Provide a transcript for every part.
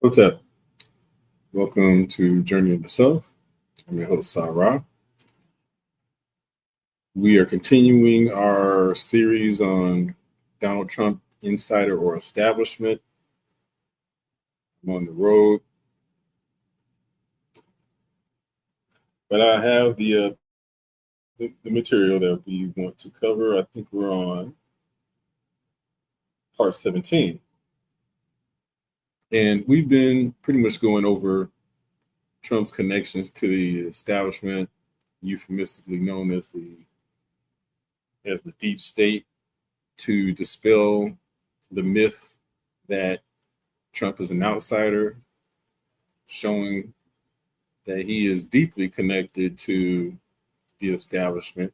What's up? Welcome to Journey of the Self. I'm your host, Sarah. We are continuing our series on Donald Trump insider or establishment. I'm on the road, but I have the material that we want to cover. I think we're on part 17. And we've been pretty much going over Trump's connections to the establishment, euphemistically known as the deep state, to dispel the myth that Trump is an outsider, showing that he is deeply connected to the establishment.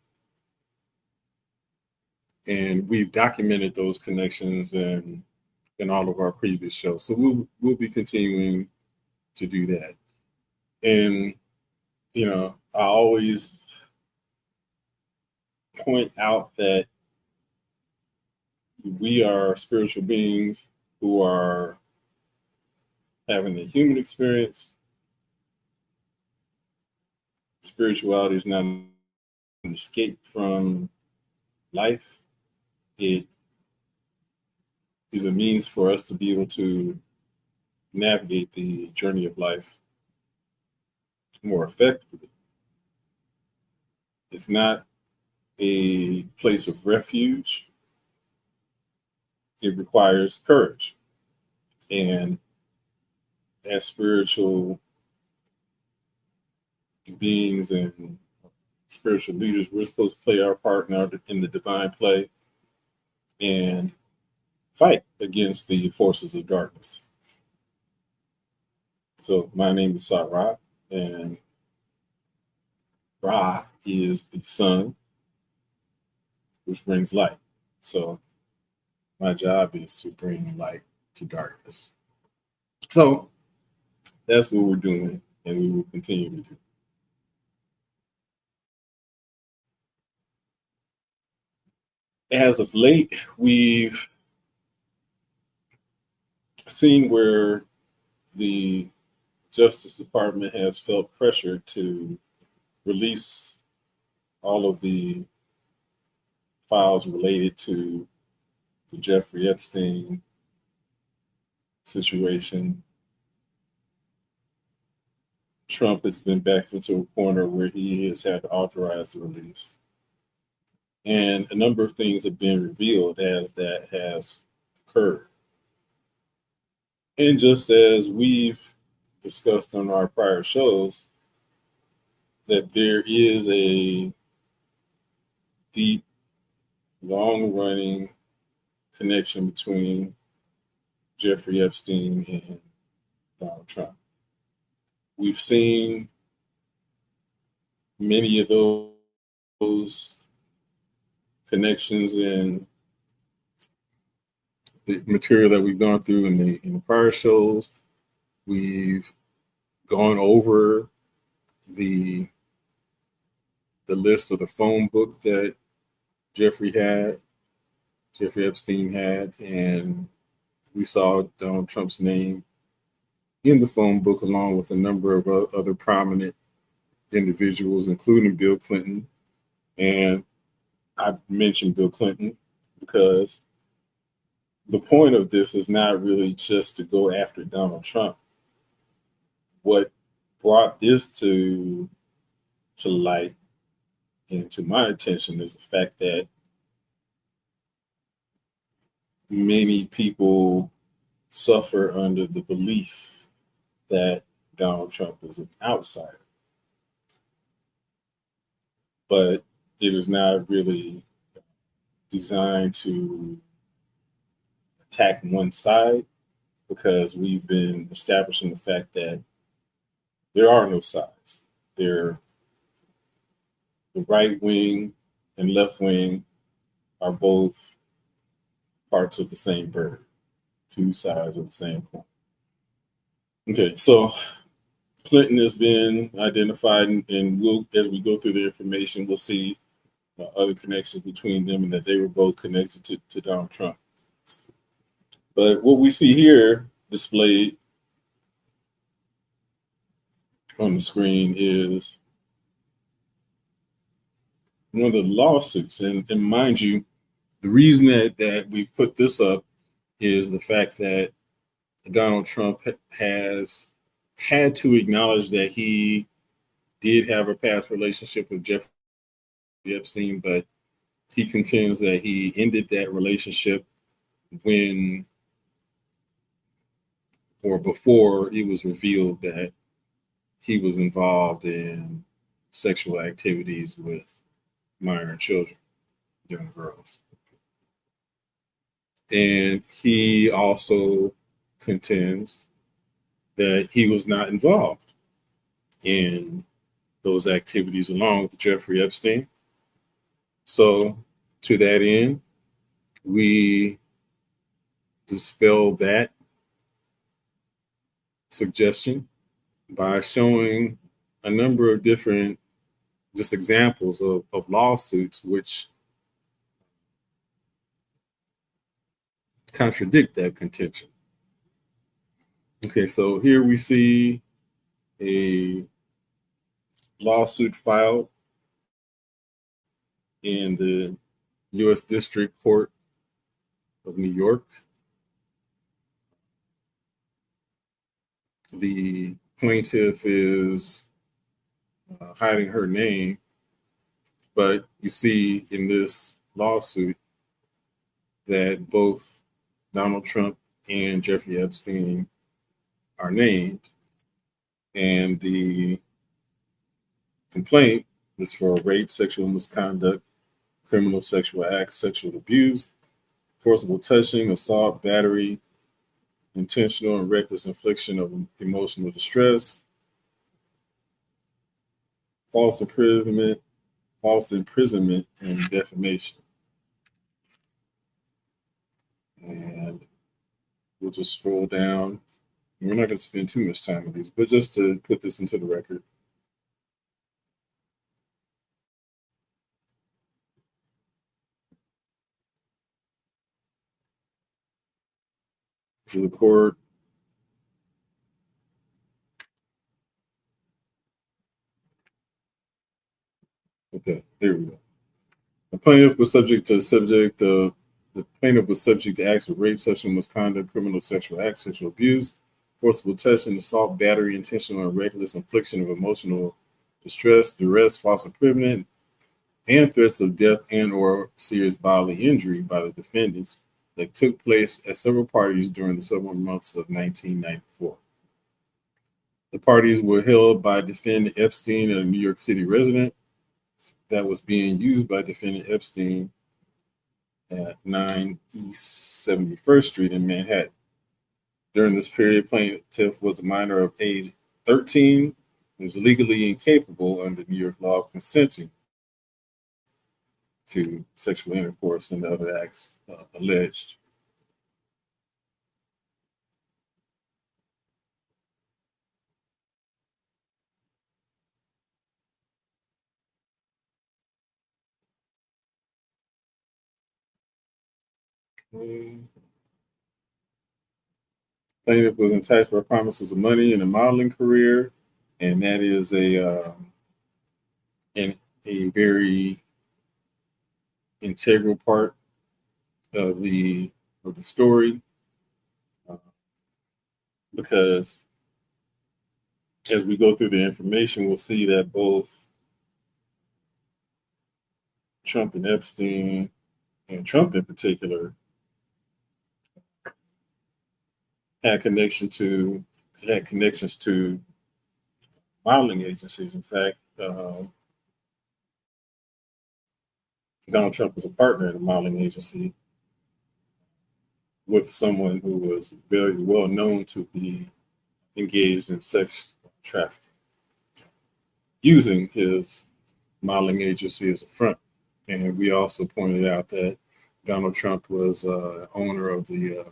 And we've documented those connections in all of our previous shows. So we'll be continuing to do that. And I always point out that we are spiritual beings who are having a human experience. Spirituality is not an escape from life. It is a means for us to be able to navigate the journey of life more effectively. It's not a place of refuge. It requires courage. And as spiritual beings and spiritual leaders, we're supposed to play our part in the divine play and fight against the forces of darkness. So my name is Sarah, and Ra is the sun, which brings light. So my job is to bring light to darkness. So that's what we're doing, and we will continue to do. As of late, we've seen where the Justice Department has felt pressure to release all of the files related to the Jeffrey Epstein situation. Trump has been backed into a corner where he has had to authorize the release. And a number of things have been revealed as that has occurred. And just as we've discussed on our prior shows, that there is a deep, long-running connection between Jeffrey Epstein and Donald Trump. We've seen many of those connections in the material that we've gone through in the prior shows. We've gone over the list of the phone book that Jeffrey Epstein had, and we saw Donald Trump's name in the phone book along with a number of other prominent individuals, including Bill Clinton. And I mentioned Bill Clinton because the point of this is not really just to go after Donald Trump. What brought this to light and to my attention is the fact that many people suffer under the belief that Donald Trump is an outsider. But it is not really designed to attack one side, because we've been establishing the fact that there are no sides. The right wing and left wing are both parts of the same bird, two sides of the same coin. Okay, so Clinton has been identified, and we'll, as we go through the information, we'll see other connections between them and that they were both connected to Donald Trump. But what we see here displayed on the screen is one of the lawsuits. And mind you, the reason that we put this up is the fact that Donald Trump has had to acknowledge that he did have a past relationship with Jeffrey Epstein, but he contends that he ended that relationship when or before it was revealed that he was involved in sexual activities with minor children, young girls. And he also contends that he was not involved in those activities along with Jeffrey Epstein. So, to that end, we dispel that suggestion by showing a number of different just examples of lawsuits which contradict that contention. Okay, so here we see a lawsuit filed in the U.S. District Court of New York. The plaintiff is hiding her name, but you see in this lawsuit that both Donald Trump and Jeffrey Epstein are named, and the complaint is for rape, sexual misconduct, criminal sexual acts, sexual abuse, forcible touching, assault, battery, intentional and reckless infliction of emotional distress, false imprisonment, and defamation. And we'll just scroll down. We're not going to spend too much time on these, but just to put this into the record. To the court. Okay, here we go. The plaintiff was subject to acts of rape, sexual misconduct, criminal sexual acts, sexual abuse, forcible touching, assault, battery, intentional and reckless infliction of emotional distress, duress, false imprisonment, and threats of death and or serious bodily injury by the defendants that took place at several parties during the summer months of 1994. The parties were held by defendant Epstein, a New York City resident that was being used by defendant Epstein at 9 East 71st Street in Manhattan. During this period, plaintiff was a minor of age 13 and was legally incapable under New York law of consenting to sexual intercourse and other acts alleged. Plaintiff was enticed by promises of money and a modeling career, and that is a very integral part of the story, because as we go through the information, we'll see that both Trump and Epstein, and Trump in particular, had connections to modeling agencies. In fact, Donald Trump was a partner in a modeling agency with someone who was very well known to be engaged in sex trafficking, using his modeling agency as a front. And we also pointed out that Donald Trump was owner of the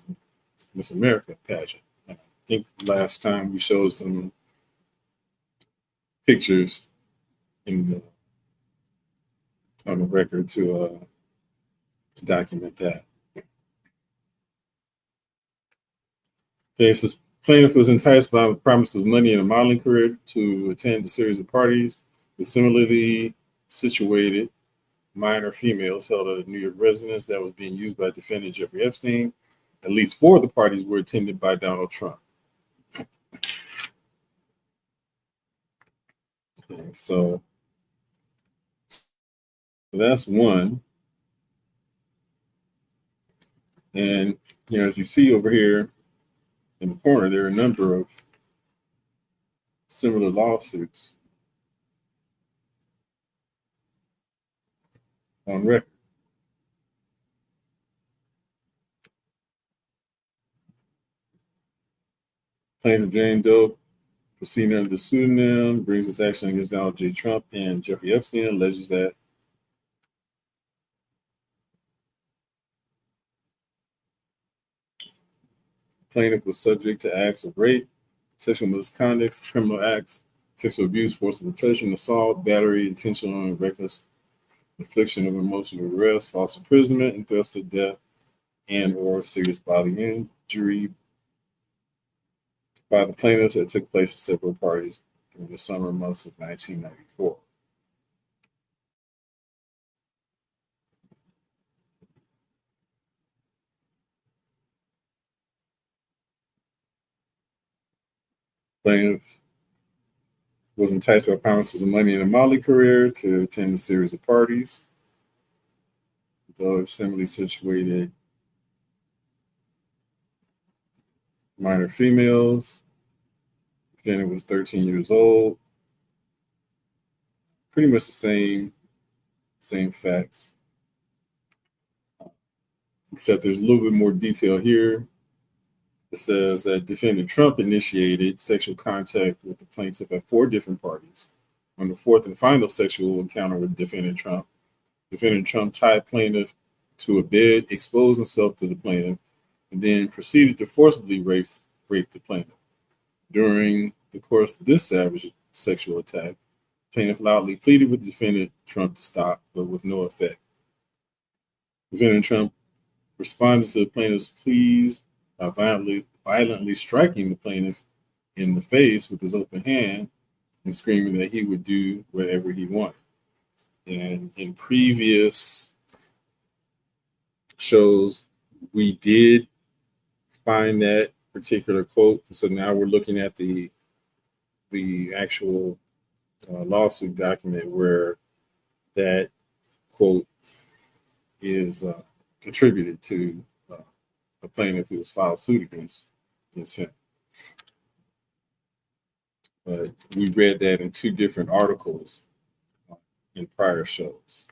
Miss America pageant. I think last time we showed some pictures on the record to document that. Okay, Plaintiff was enticed by the promise of money and a modeling career to attend a series of parties with similarly situated minor females held at a New York residence that was being used by defendant Jeffrey Epstein. At least four of the parties were attended by Donald Trump. Okay, so that's one. And as you see over here in the corner, there are a number of similar lawsuits on record. Plaintiff Jane Doe, proceeding under the pseudonym, brings this action against Donald J. Trump and Jeffrey Epstein, alleges that plaintiff was subject to acts of rape, sexual misconduct, criminal acts, sexual abuse, forcible touching, assault, battery, intentional and reckless infliction of emotional duress, false imprisonment, and threats of death and or serious bodily injury by the plaintiffs that took place at several parties during the summer months of 1994. Plaintiff was enticed by promises of money and a modeling career to attend a series of parties. Though similarly situated minor females. Defendant was 13 years old. Pretty much the same facts, except there's a little bit more detail here. It says that defendant Trump initiated sexual contact with the plaintiff at four different parties. On the fourth and final sexual encounter with defendant Trump tied plaintiff to a bed, exposed himself to the plaintiff, and then proceeded to forcibly rape the plaintiff. During the course of this savage sexual attack, plaintiff loudly pleaded with defendant Trump to stop, but with no effect. Defendant Trump responded to the plaintiff's pleas by violently striking the plaintiff in the face with his open hand and screaming that he would do whatever he wanted. And in previous shows, we did find that particular quote. So now we're looking at the actual lawsuit document where that quote is contributed to a plaintiff who has filed suit against him. But we read that in two different articles in prior shows.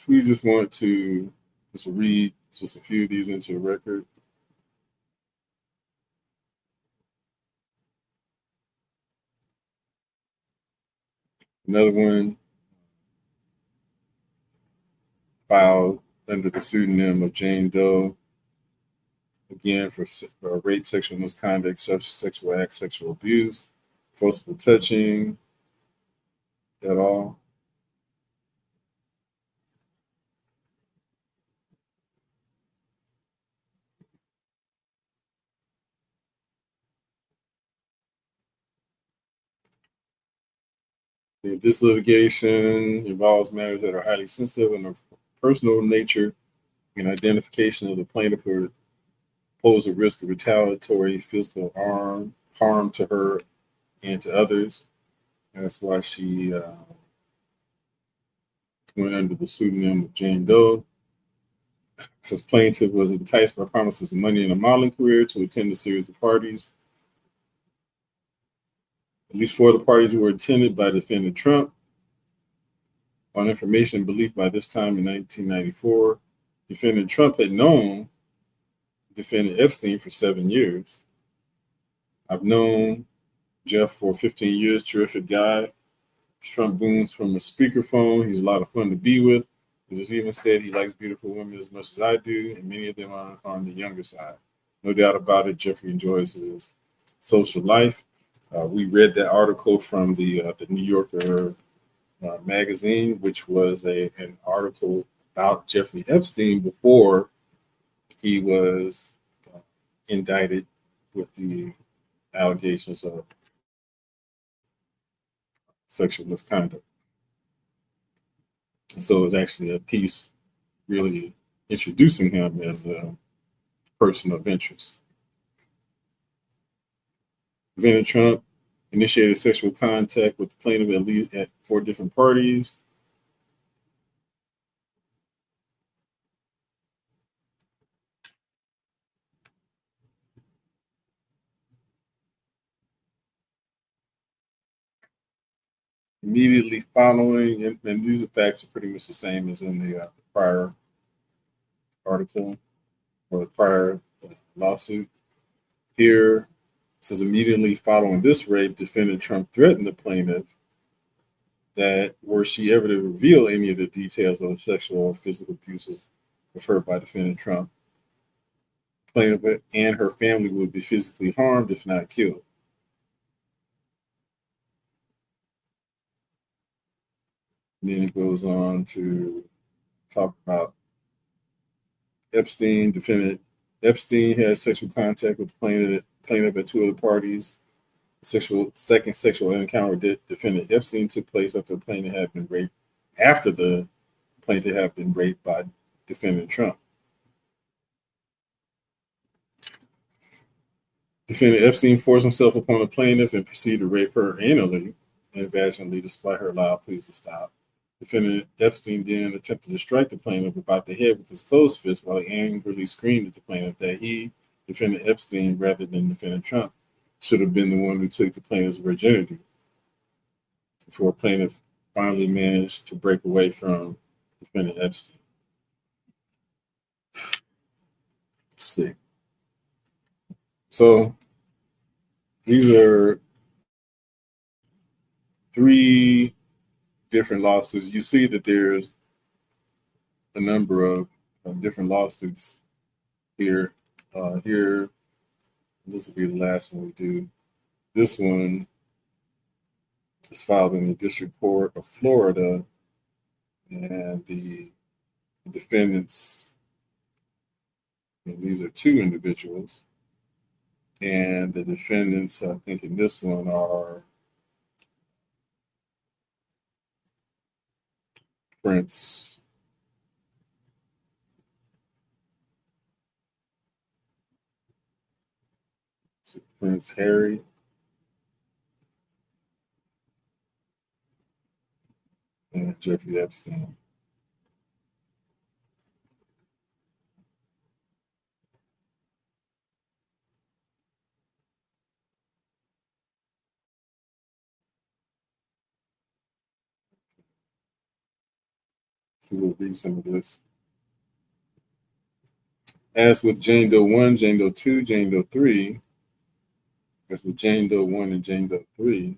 We just want to read just a few of these into the record. Another one filed under the pseudonym of Jane Doe, again for rape, sexual misconduct, sexual act, sexual abuse, forcible touching, at all. This litigation involves matters that are highly sensitive and of personal nature, and identification of the plaintiff would pose a risk of retaliatory physical harm to her and to others. And that's why she went under the pseudonym of Jane Doe. Says plaintiff was enticed by promises of money and a modeling career to attend a series of parties. At least four of the parties were attended by defendant Trump. On information and belief by this time in 1994, defendant Trump had known defendant Epstein for 7 years. I've known Jeff for 15 years, terrific guy. Trump booms from a speakerphone. He's a lot of fun to be with. It was even said he likes beautiful women as much as I do, and many of them are on the younger side. No doubt about it, Jeffrey enjoys his social life. We read that article from the New Yorker magazine, which was an article about Jeffrey Epstein before he was indicted with the allegations of sexual misconduct. And so it was actually a piece really introducing him as a person of interest. Prevented Trump initiated sexual contact with the plaintiff at least at 4 different parties. Immediately following, and these facts are pretty much the same as in the prior article or the prior lawsuit. Here says immediately following this rape, defendant Trump threatened the plaintiff that were she ever to reveal any of the details of the sexual or physical abuses of her by defendant Trump, plaintiff and her family would be physically harmed if not killed. And then it goes on to talk about Epstein. Defendant Epstein had sexual contact with the plaintiff at 2 other parties. Second sexual encounter with defendant Epstein took place after the plaintiff had been raped. After the plaintiff had been raped by defendant Trump. Defendant Epstein forced himself upon the plaintiff and proceeded to rape her anally and vaginally, despite her loud pleas to stop. Defendant Epstein then attempted to strike the plaintiff about the head with his closed fist while he angrily screamed at the plaintiff that he, defendant Epstein, rather than defendant Trump, should have been the one who took the plaintiff's virginity. Before plaintiff finally managed to break away from defendant Epstein. Let's see. So these are 3 different lawsuits. You see that there's a number of different lawsuits here. Here, this will be the last one we do. This one is filed in the District Court of Florida, and the defendants, and these are 2 individuals, and the defendants, I think in this one, are Prince Harry and Jeffrey Epstein. So we'll read some of this. As with Jane Doe 1, Jane Doe 2, Jane Doe 3, as with Jane Doe 1 and Jane Doe 3,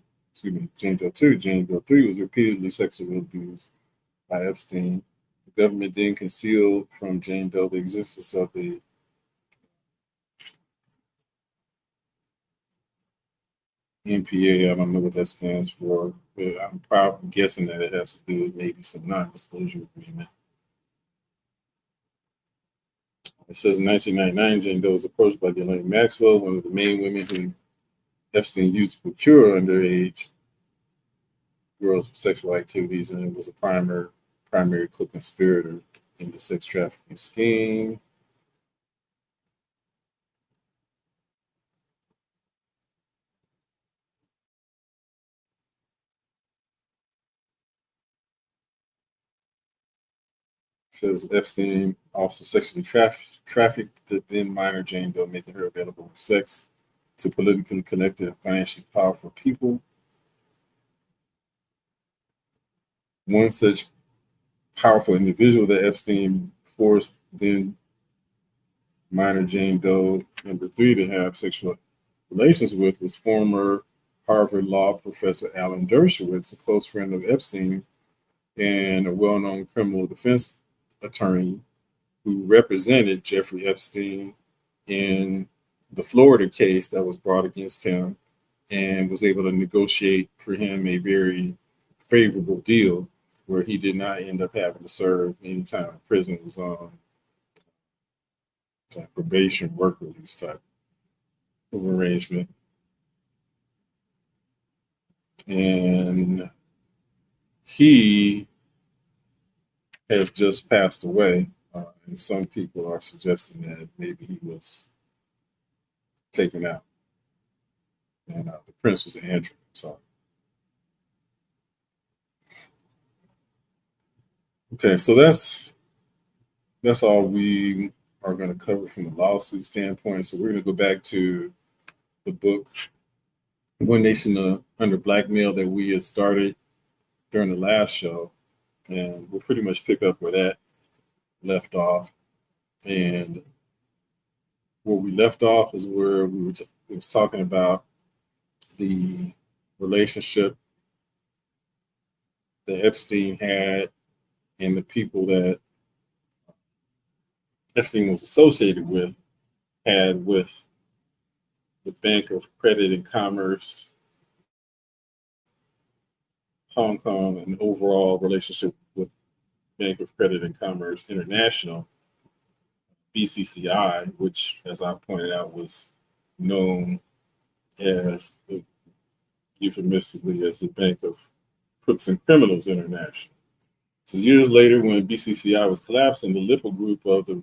Jane Doe 2, Jane Doe 3 was repeatedly sexually abused by Epstein. The government then concealed from Jane Doe the existence of the NPA. I don't know what that stands for, but I'm probably guessing that it has to do with maybe some non-disclosure agreement. It says in 1999, Jane Doe was approached by Ghislaine Maxwell, one of the main women who Epstein used to procure underage girls for sexual activities, and it was a primary co-conspirator in the sex trafficking scheme. Says Epstein also sexually trafficked the then minor Jane Doe, making her available for sex to politically connected and financially powerful people. One such powerful individual that Epstein forced then minor Jane Doe number 3 to have sexual relations with was former Harvard law professor Alan Dershowitz, a close friend of Epstein and a well-known criminal defense attorney who represented Jeffrey Epstein in the Florida case that was brought against him, and was able to negotiate for him a very favorable deal where he did not end up having to serve any time in prison. It was on probation, work release type of arrangement. And he has just passed away. And some people are suggesting that maybe he was taken out. And the prince was Andrew. So, okay, so that's all we are going to cover from the lawsuit standpoint. So we're going to go back to the book One Nation Under Blackmail that we had started during the last show, and we'll pretty much pick up where that left off. And where we left off is where we was talking about the relationship that Epstein had and the people that Epstein was associated with had with the Bank of Credit and Commerce, Hong Kong, and overall relationship with Bank of Credit and Commerce International, BCCI, which, as I pointed out, was known as euphemistically as the Bank of Crooks and Criminals International. So years later, when BCCI was collapsing, the Lippo group of the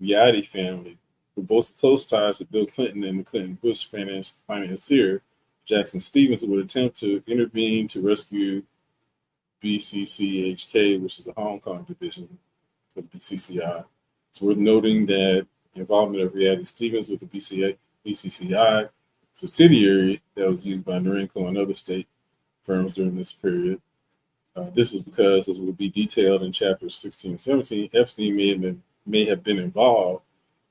Riady family, who both close ties to Bill Clinton and the Clinton-Bush financier Jackson Stevens, would attempt to intervene to rescue BCCHK, which is the Hong Kong division of BCCI. It's worth noting that involvement of Riady Stevens with the BCCI subsidiary that was used by Norinco and other state firms during this period. This is because, as will be detailed in chapters 16 and 17, Epstein may have been involved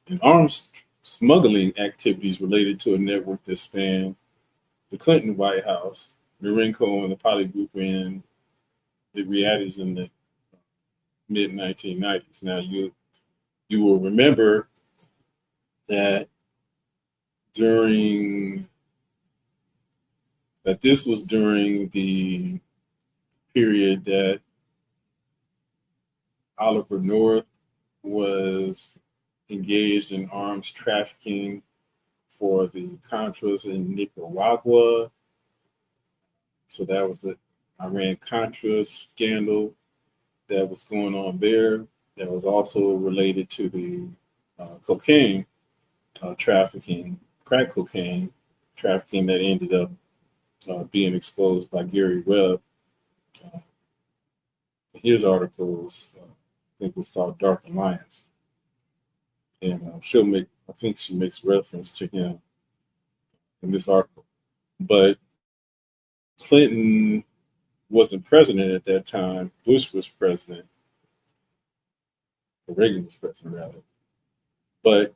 in arms smuggling activities related to a network that spanned the Clinton White House, Norinco and the Poly Group, and the Riadys in the mid 1990s. Now, you will remember that this was during the period that Oliver North was engaged in arms trafficking for the Contras in Nicaragua. So that was the Iran-Contra scandal that was going on there. That was also related to the cocaine trafficking, crack cocaine trafficking that ended up being exposed by Gary Webb. His articles, I think, was called Dark Alliance, and I think she makes reference to him in this article. But Clinton wasn't president at that time. Bush was president, or Reagan was president rather. But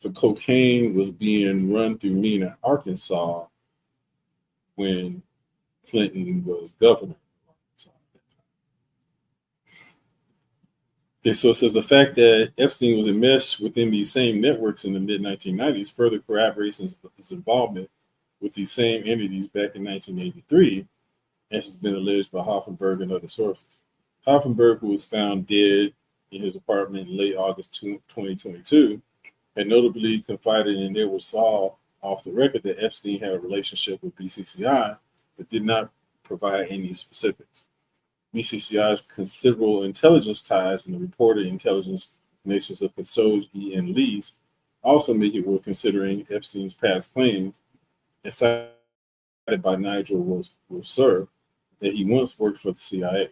the cocaine was being run through Mena, Arkansas, when Clinton was governor. Okay, so it says the fact that Epstein was enmeshed within these same networks in the mid-1990s further corroborates his involvement with these same entities back in 1983, as has been alleged by Hoffenberg and other sources. Hoffenberg, who was found dead in his apartment in late August 2022, had notably confided in Edward Saul off the record that Epstein had a relationship with BCCI, but did not provide any specifics. BCCI's considerable intelligence ties and the reported intelligence connections of Khashoggi and Lease also make it worth considering Epstein's past claims, as cited by Nigel Rousseau, that he once worked for the CIA.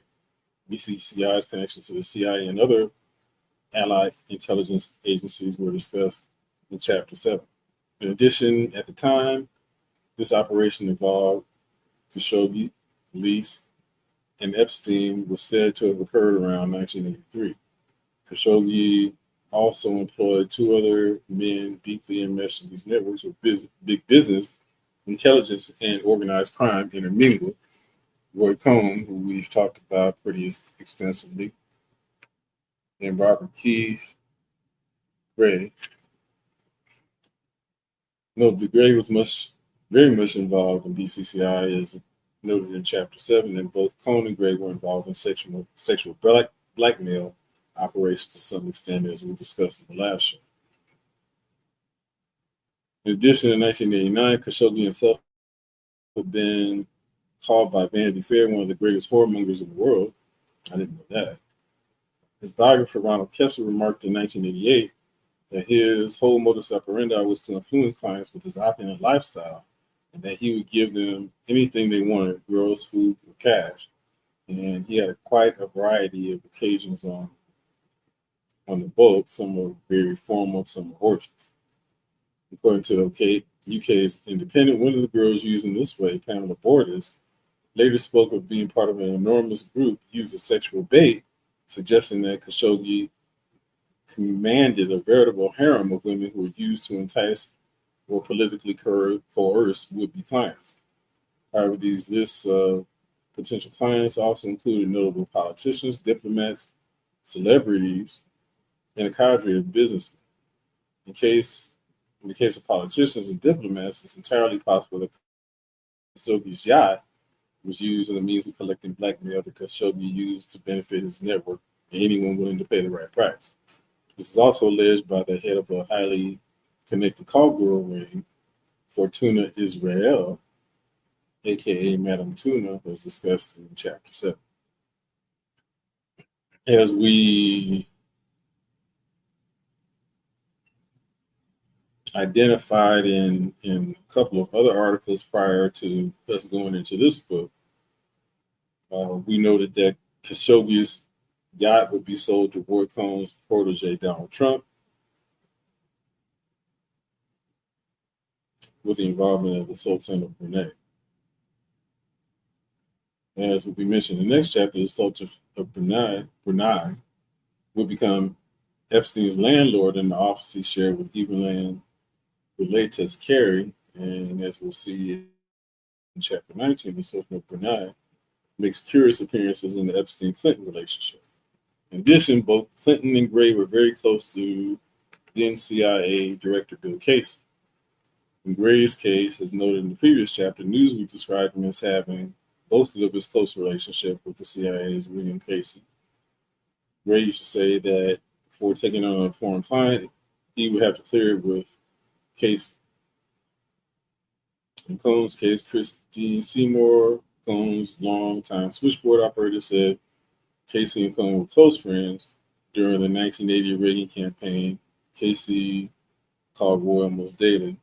BCCI's connections to the CIA and other allied intelligence agencies were discussed in Chapter 7. In addition, at the time, this operation involved Khashoggi, Lease, and Epstein was said to have occurred around 1983. Khashoggi also employed two other men deeply enmeshed in these networks with big business, intelligence, and organized crime intermingled. Roy Cohn, who we've talked about pretty extensively, and Robert Keith Gray. Notably, Gray was very much involved in BCCI, as noted in Chapter 7, and both Cohn and Gray were involved in sexual blackmail operations to some extent, as we discussed in the last show. In addition, in 1989, Khashoggi himself had been called by Vanity Fair one of the greatest whoremongers in the world. I didn't know that. His biographer, Ronald Kessler, remarked in 1988 that his whole modus operandi was to influence clients with his opulent lifestyle, and that he would give them anything they wanted, girls, food, or cash. And he had quite a variety of occasions on the boat. Some were very formal, some were orgies. According to the UK's Independent, one of the girls used in this way, Pamela Borders, later spoke of being part of an enormous group used as sexual bait, suggesting that Khashoggi commanded a veritable harem of women who were used to entice or politically coerce would-be clients. However, these lists of potential clients also included notable politicians, diplomats, celebrities, and a cadre of businessmen. In the case of politicians and diplomats, it's entirely possible that Khashoggi's yacht was used as a means of collecting blackmail that Khashoggi used to benefit his network and anyone willing to pay the right price. This is also alleged by the head of a highly connected call girl ring, Fortuna Israel, aka Madame Tuna, as discussed in Chapter 7. As we identified in a couple of other articles prior to us going into this book, we noted that Khashoggi's yacht would be sold to Roy Cohn's protege, Donald Trump, with the involvement of the Sultan of Brunei. As will be mentioned in the next chapter, the Sultan of Brunei would become Epstein's landlord in the office he shared with Evelyn Villetes Carey. And as we'll see in Chapter 19, the Sultan of Brunei makes curious appearances in the Epstein-Clinton relationship. In addition, both Clinton and Gray were very close to then CIA Director Bill Casey. In Gray's case, as noted in the previous chapter, Newsweek described him as having boasted of his close relationship with the CIA's William Casey. Gray used to say that before taking on a foreign client, he would have to clear it with Casey. In Cohn's case, Christine Seymour, Cohn's longtime switchboard operator, said Casey and Cohn were close friends. During the 1980 Reagan campaign, Casey called Roy almost daily.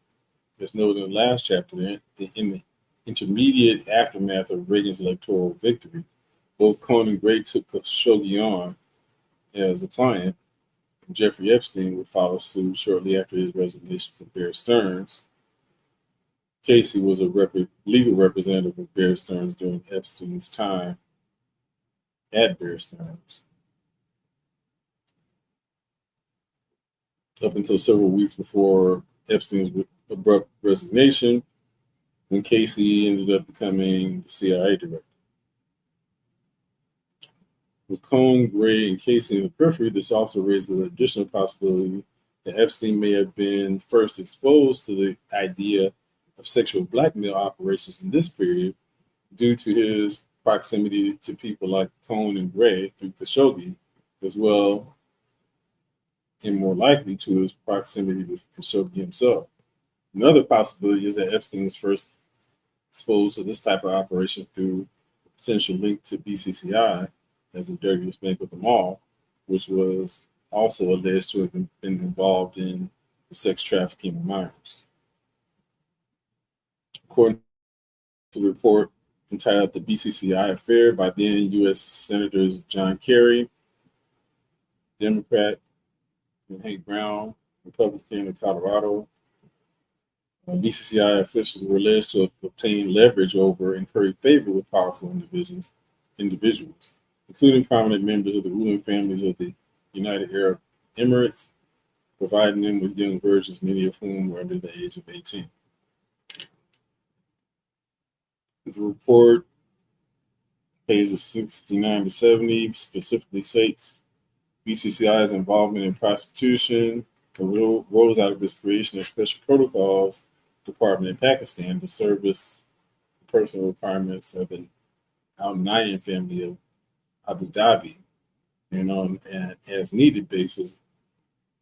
As noted in the last chapter, in the intermediate aftermath of Reagan's electoral victory, both Cohn and Gray took Khashoggi on as a client. Jeffrey Epstein would follow suit shortly after his resignation from Bear Stearns. Casey was a legal representative of Bear Stearns during Epstein's time at Bear Stearns, up until several weeks before Epstein's abrupt resignation, when Casey ended up becoming the CIA director. With Cohn, Gray, and Casey in the periphery, this also raises an additional possibility that Epstein may have been first exposed to the idea of sexual blackmail operations in this period due to his proximity to people like Cohn and Gray through Khashoggi, as well, and more likely to his proximity to Khashoggi himself. Another possibility is that Epstein was first exposed to this type of operation through potential link to BCCI as the dirtiest bank of them all, which was also alleged to have been involved in the sex trafficking of minors. According to the report entitled The BCCI Affair by then U.S. Senators John Kerry, Democrat, and Hank Brown, Republican in Colorado, BCCI officials were alleged to have obtained leverage over and curried favor with powerful individuals, including prominent members of the ruling families of the United Arab Emirates, providing them with young virgins, many of whom were under the age of 18. The report, pages 69 to 70, specifically states BCCI's involvement in prostitution arose out of its creation of special protocols department in Pakistan to service the personal requirements of an Al Nahyan family of Abu Dhabi, and on an as needed basis,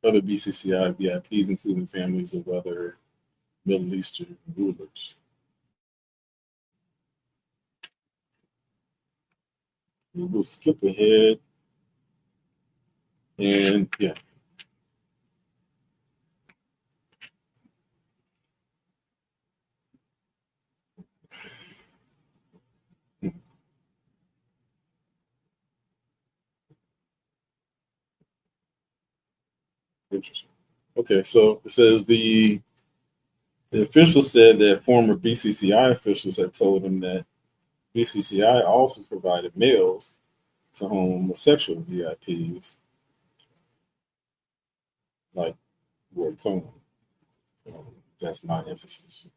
other BCCI VIPs, including families of other Middle Eastern rulers. We'll skip ahead, and yeah. Interesting. Okay, so it says the official said that former BCCI officials had told him that BCCI also provided males to homosexual VIPs like Roy Cohn. That's my emphasis.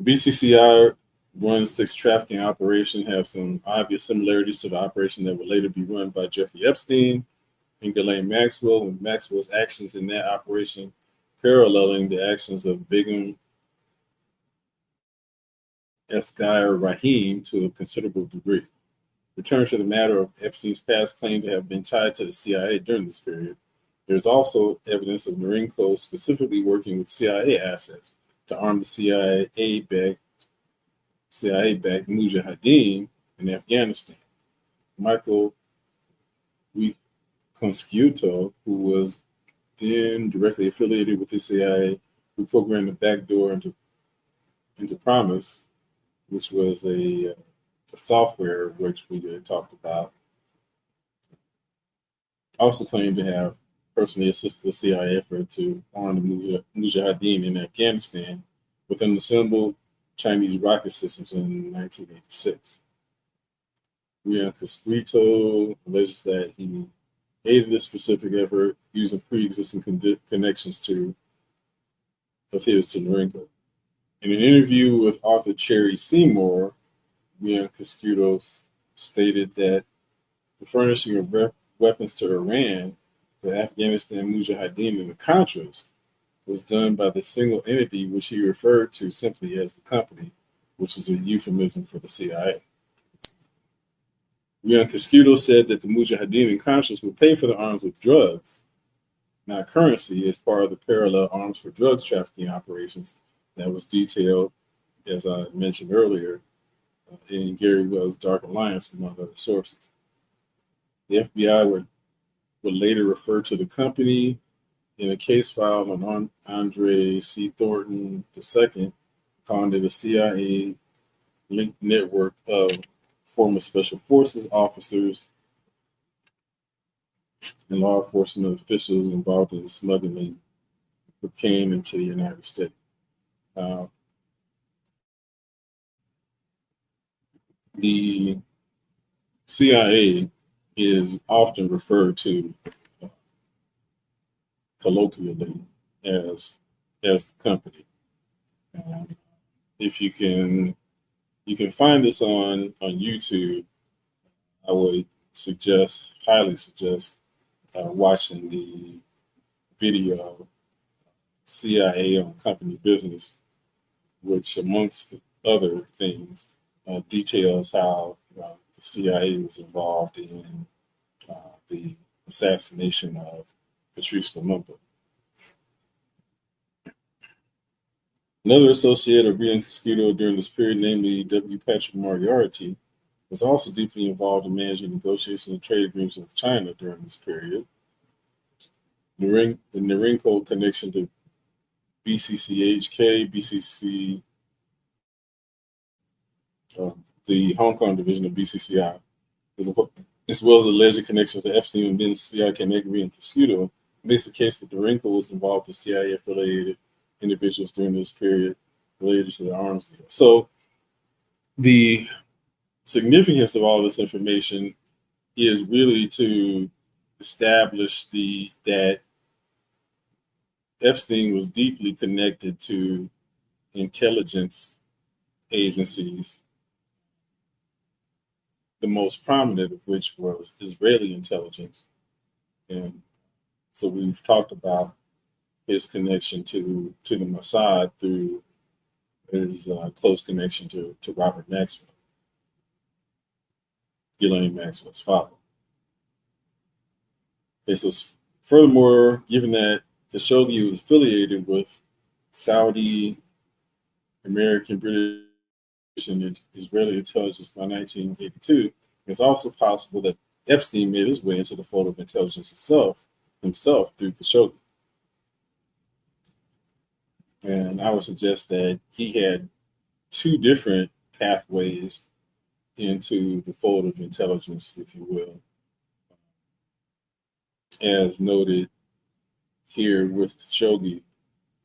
BCCI run six trafficking operation has some obvious similarities to the operation that would later be run by Jeffrey Epstein and Ghislaine Maxwell, with Maxwell's actions in that operation paralleling the actions of Begum Esquire Rahim to a considerable degree. Return to the matter of Epstein's past claim to have been tied to the CIA during this period. There's also evidence of Norinco specifically working with CIA assets to arm the CIA-backed Mujahideen in Afghanistan. Michael Consciuto, who was then directly affiliated with the CIA, who programmed the backdoor into Promise, which was a software which we had talked about, also claimed to have personally assisted the CIA effort to arm the Mujahideen in Afghanistan with unassembled Chinese rocket systems in 1986. Rian Coscrito alleges that he aided this specific effort using pre-existing connections of his to Norinco. In an interview with author Cherry Seymour, Rian Coscrito stated that the furnishing of weapons to Iran, the Afghanistan Mujahideen, and the Contras was done by the single entity which he referred to simply as the company, which is a euphemism for the CIA. Rian Coscrito said that the Mujahideen and Contras would pay for the arms with drugs, not currency, as part of the parallel arms for drugs trafficking operations that was detailed, as I mentioned earlier, in Gary Wells' Dark Alliance, among other sources. The FBI would later refer to the company in a case filed on Andre C. Thornton II, calling it a CIA linked network of former Special Forces officers and law enforcement officials involved in smuggling cocaine into the United States. The CIA is often referred to colloquially as the company. If you can find this on YouTube. I would highly suggest watching the video CIA on Company Business, which amongst other things details how the CIA was involved in the assassination of Patrice Lumumba. Another associate of Rian Coscrito during this period, namely W. Patrick Moriarty, was also deeply involved in managing negotiations and trade agreements with China during this period. The Norinco connection to BCCHK, the Hong Kong division of BCCI, as well as alleged connections to Epstein and then CIA Canegri and Coscrito, makes the case that Norinco was involved with CIA-affiliated individuals during this period related to the arms deal. So the significance of all this information is really to establish that Epstein was deeply connected to intelligence agencies, the most prominent of which was Israeli intelligence, And so we've talked about his connection to the Mossad through his close connection to Robert Maxwell, Ghislaine Maxwell's father. Okay, so furthermore, given that Khashoggi was affiliated with Saudi, American, British, and Israeli intelligence by 1982, it's also possible that Epstein made his way into the fold of intelligence himself through Khashoggi. And I would suggest that he had two different pathways into the fold of intelligence, if you will, as noted here with Khashoggi,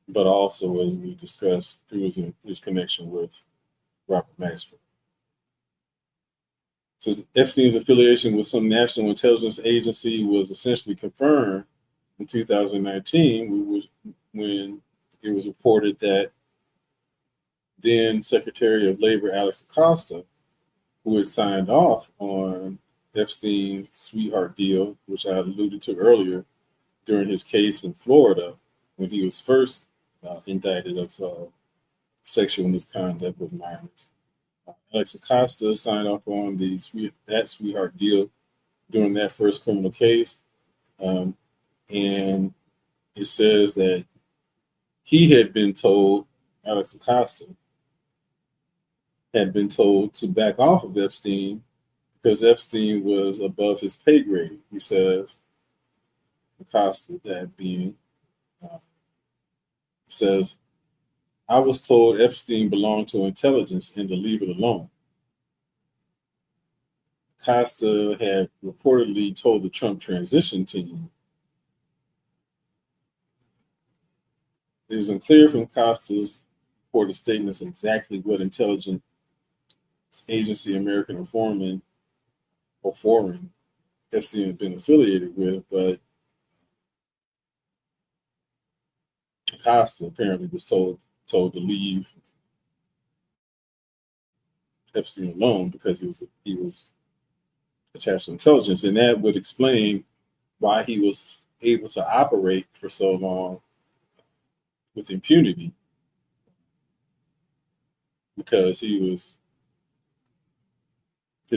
but also as we discussed through his connection with Robert Maxwell. Since Epstein's affiliation with some national intelligence agency was essentially confirmed in 2019, when it was reported that then Secretary of Labor Alex Acosta, who had signed off on Epstein's sweetheart deal, which I alluded to earlier during his case in Florida when he was first indicted of sexual misconduct with minors. Alex Acosta signed off on that sweetheart deal during that first criminal case. And it says that he had been told, Alex Acosta had been told to back off of Epstein because Epstein was above his pay grade, he says. Acosta, that being, says, I was told Epstein belonged to intelligence and to leave it alone. Acosta had reportedly told the Trump transition team. It was unclear from Acosta's reported statements exactly what intelligence agency American informant or foreign Epstein had been affiliated with, but Acosta apparently was told to leave Epstein alone because he was attached to intelligence, and that would explain why he was able to operate for so long with impunity, because his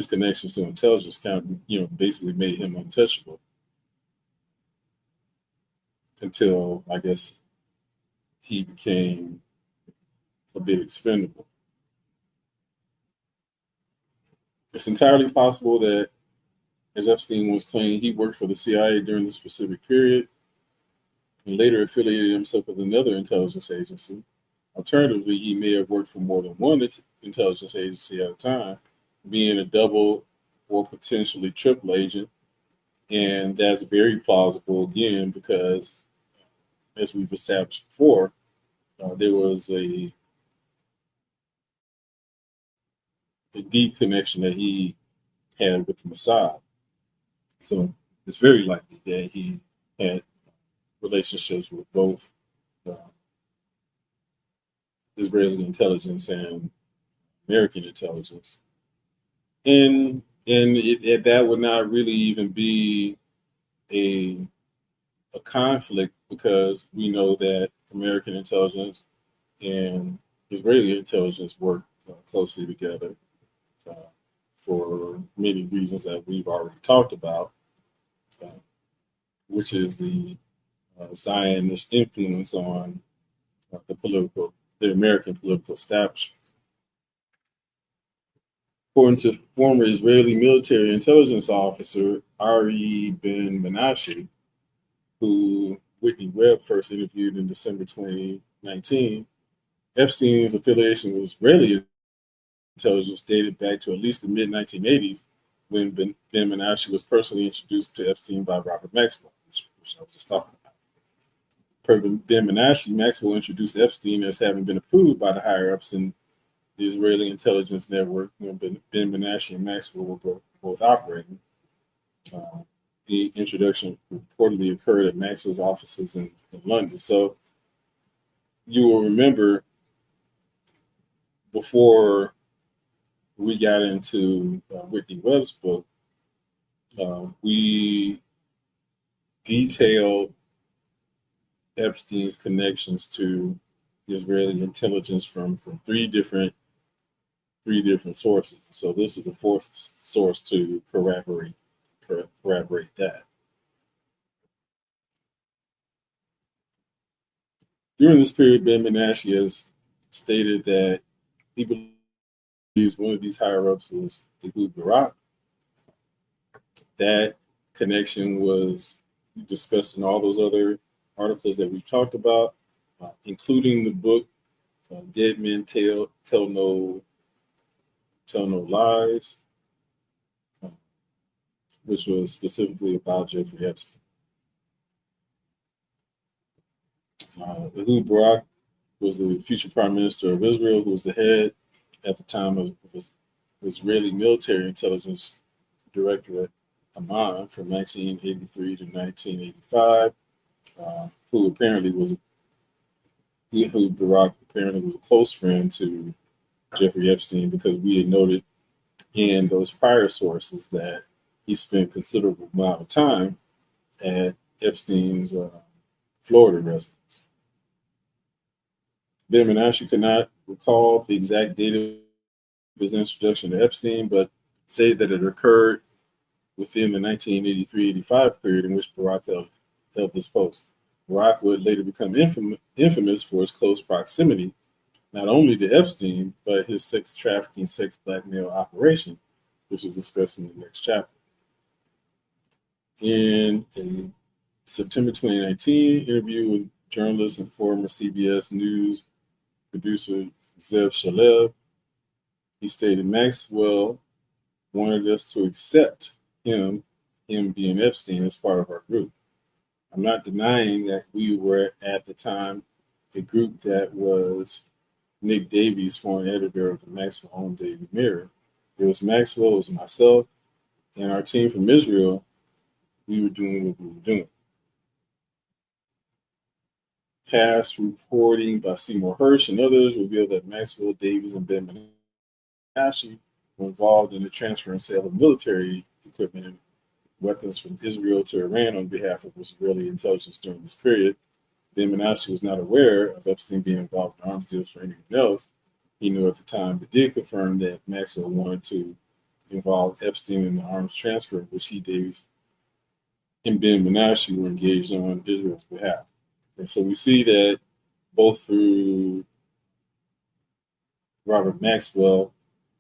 connections to intelligence kind of, basically made him untouchable until, I guess, he became a bit expendable. It's entirely possible that, as Epstein was claiming, he worked for the CIA during this specific period and later affiliated himself with another intelligence agency. Alternatively, he may have worked for more than one intelligence agency at a time, being a double or potentially triple agent. And that's very plausible, again, because, as we've established before, there was a deep connection that he had with the Mossad. So it's very likely that he had relationships with both uh, Israeli intelligence and American intelligence. And that would not really even be a conflict, because we know that American intelligence and Israeli intelligence work closely together uh, for many reasons that we've already talked about, uh, which is the Zionist influence on the American political establishment. According to former Israeli military intelligence officer Ari Ben Menashe, who Whitney Webb first interviewed in December 2019, Epstein's affiliation with Israeli intelligence dated back to at least the mid 1980s, when Ben Menashe was personally introduced to Epstein by Robert Maxwell, which I was just talking about. Per Ben Menashe, Maxwell introduced Epstein as having been approved by the higher ups in the Israeli intelligence network when Ben Menashe and Maxwell were both operating. The introduction reportedly occurred at Maxwell's offices in London. So you will remember, before we got into Whitney Webb's book, we detailed Epstein's connections to Israeli intelligence from three different sources. So this is the fourth source to corroborate that. During this period, Ben Menashe has stated that he believes one of these higher ups was Ehud Barak. That connection was discussed in all those other articles that we've talked about, including the book "Dead Men Tell No Lies," uh, which was specifically about Jeffrey Epstein. Ehud Barak was the future prime minister of Israel, who was the head at the time of Israeli military intelligence directorate, Amman, from 1983 to 1985, who apparently was Ehud Barak apparently was a close friend to Jeffrey Epstein, because we had noted in those prior sources that he spent considerable amount of time at Epstein's Florida residence. Ben Menashe could not recall the exact date of his introduction to Epstein, but said that it occurred within the 1983-85 period in which Barak held this post. Barak would later become infamous for his close proximity, not only to Epstein, but his sex trafficking, sex blackmail operation, which is discussed in the next chapter. In a September 2019 interview with journalist and former CBS News producer Zev Shalev, he stated Maxwell wanted us to accept him being Epstein, as part of our group. I'm not denying that we were at the time a group that was Nick Davies, former editor of the Maxwell-owned Daily Mirror. It was Maxwell, it was myself, and our team from Israel. We were doing what we were doing. Past reporting by Seymour Hersh and others revealed that Maxwell, Davies, and Ben Menashe were involved in the transfer and sale of military equipment and weapons from Israel to Iran on behalf of Israeli intelligence during this period. Ben Menashe was not aware of Epstein being involved in arms deals for anyone else. He knew at the time, but did confirm that Maxwell wanted to involve Epstein in the arms transfer, which he, Davies, and Ben Menashe were engaged on Israel's behalf. And so we see that both through Robert Maxwell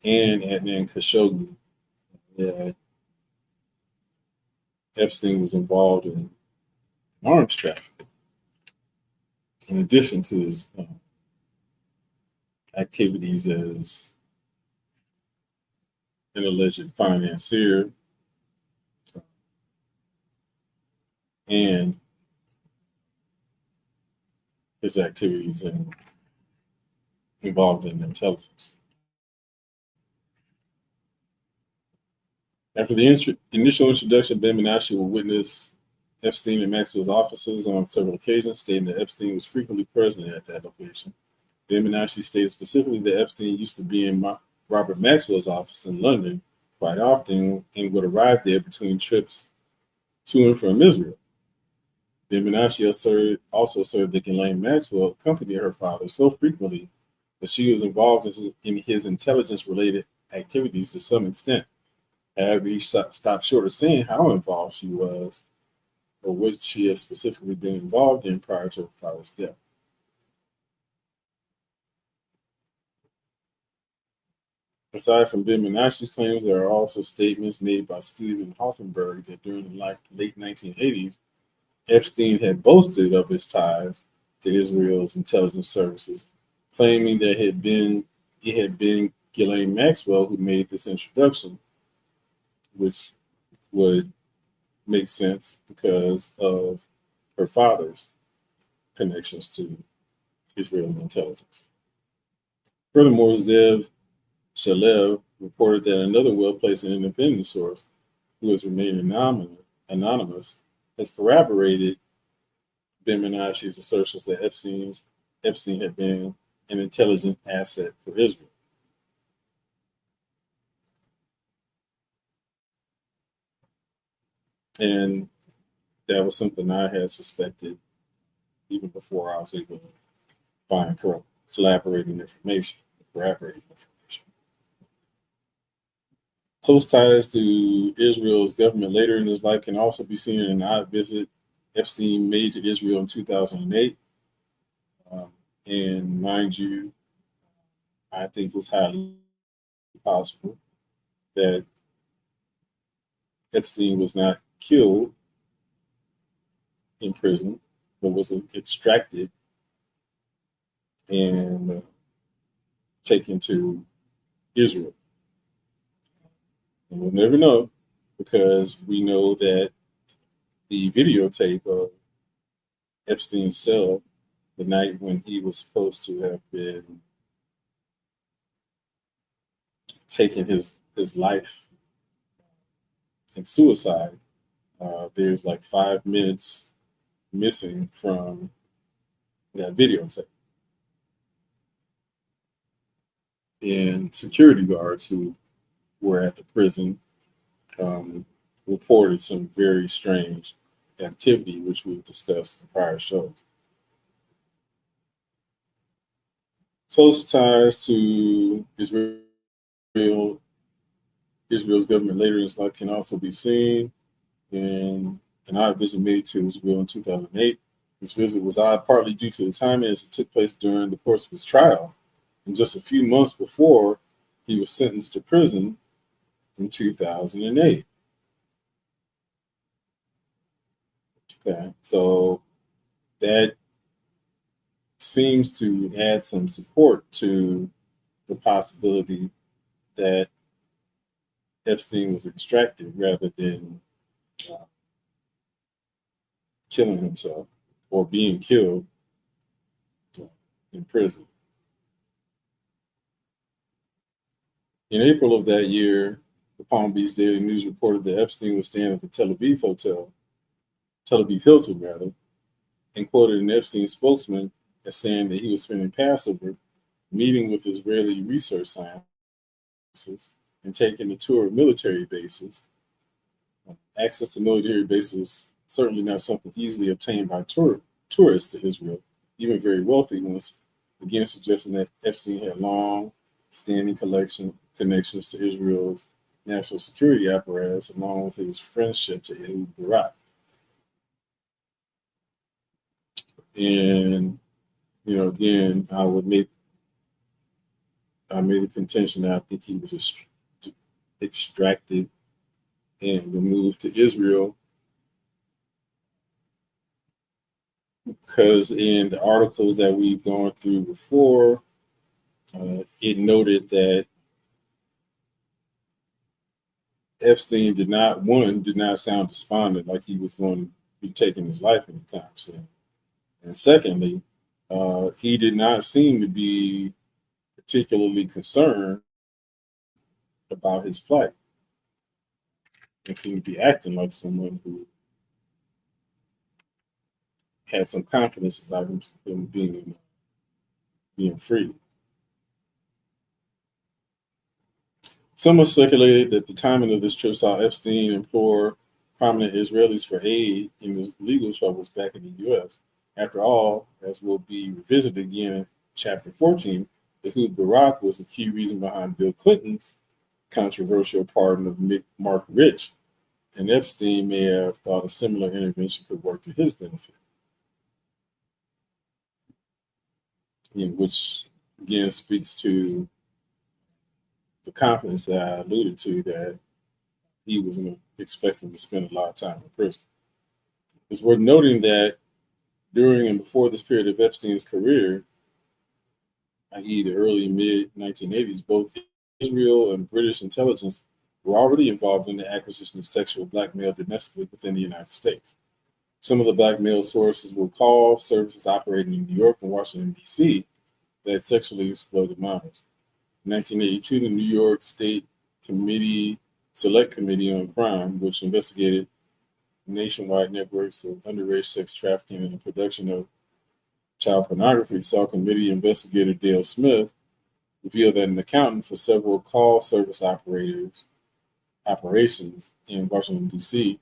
and Adnan Khashoggi, that Epstein was involved in arms trafficking, in addition to his activities as an alleged financier and his activities involved in intelligence. After the initial introduction, Ben Menashe will witness Epstein and Maxwell's offices on several occasions, stating that Epstein was frequently present at that location. Ben Menashe stated specifically that Epstein used to be in Robert Maxwell's office in London quite often and would arrive there between trips to and from Israel. Ben Menashe also asserted that Ghislaine Maxwell accompanied her father so frequently that she was involved in his intelligence-related activities to some extent. However, he stopped short of saying how involved she was or what she had specifically been involved in prior to her father's death. Aside from Ben Menashe's claims, there are also statements made by Stephen Hoffenberg that during the late 1980s, Epstein had boasted of his ties to Israel's intelligence services, claiming that it had been Ghislaine Maxwell who made this introduction, which would make sense because of her father's connections to Israeli intelligence. Furthermore, Zev Shalev reported that another well-placed and independent source, who has remained anonymous, has corroborated Ben Menashe's assertions that Epstein had been an intelligent asset for Israel. And That was something I had suspected even before I was able to find collaborating information, corroborating information. Close ties to Israel's government later in his life can also be seen in an odd visit Epstein made to Israel in 2008. And mind you, I think it's highly possible that Epstein was not killed in prison, but was extracted and taken to Israel. And we'll never know because we know that the videotape of Epstein's cell the night when he was supposed to have been taking his life in suicide, there's like 5 minutes missing from that videotape. And security guards who were at the prison reported some very strange activity, which we've discussed in prior shows. Close ties to Israel's government later in its life can also be seen in an odd visit made to Israel in 2008. This visit was odd partly due to the timing as it took place during the course of his trial, and just a few months before he was sentenced to prison in 2008. Okay, so that seems to add some support to the possibility that Epstein was extracted rather than uh, killing himself or being killed in prison. In April of that year, the Palm Beach Daily News reported that Epstein was staying at the Tel Aviv Hilton rather, and quoted an Epstein spokesman as saying that he was spending Passover meeting with Israeli research scientists and taking a tour of military bases. Access to military bases is certainly not something easily obtained by tourists to Israel, even very wealthy ones, again suggesting that Epstein had long standing connections to Israel's national security apparatus, along with his friendship to Ehud Barak. And again, I made a contention that I think he was extracted and removed to Israel because in the articles that we've gone through before, it noted that Epstein did not sound despondent like he was going to be taking his life anytime soon. And secondly, he did not seem to be particularly concerned about his plight and seemed to be acting like someone who had some confidence about him being free. Some have speculated that the timing of this trip saw Epstein implore prominent Israelis for aid in his legal troubles back in the U.S. After all, as will be revisited again in Chapter 14, Ehud Barak was a key reason behind Bill Clinton's controversial pardon of Mark Rich, and Epstein may have thought a similar intervention could work to his benefit. Which again speaks to the confidence that I alluded to that he wasn't expecting to spend a lot of time in prison. It's worth noting that during and before this period of Epstein's career, i.e., the early and mid 1980s, both Israel and British intelligence were already involved in the acquisition of sexual blackmail domestically within the United States. Some of the blackmail sources were call services operating in New York and Washington, D.C., that sexually exploited minors. In 1982, the New York State Select Committee on Crime, which investigated nationwide networks of underage sex trafficking and the production of child pornography, saw committee investigator Dale Smith revealed that an accountant for several call service operations in Washington, D.C.,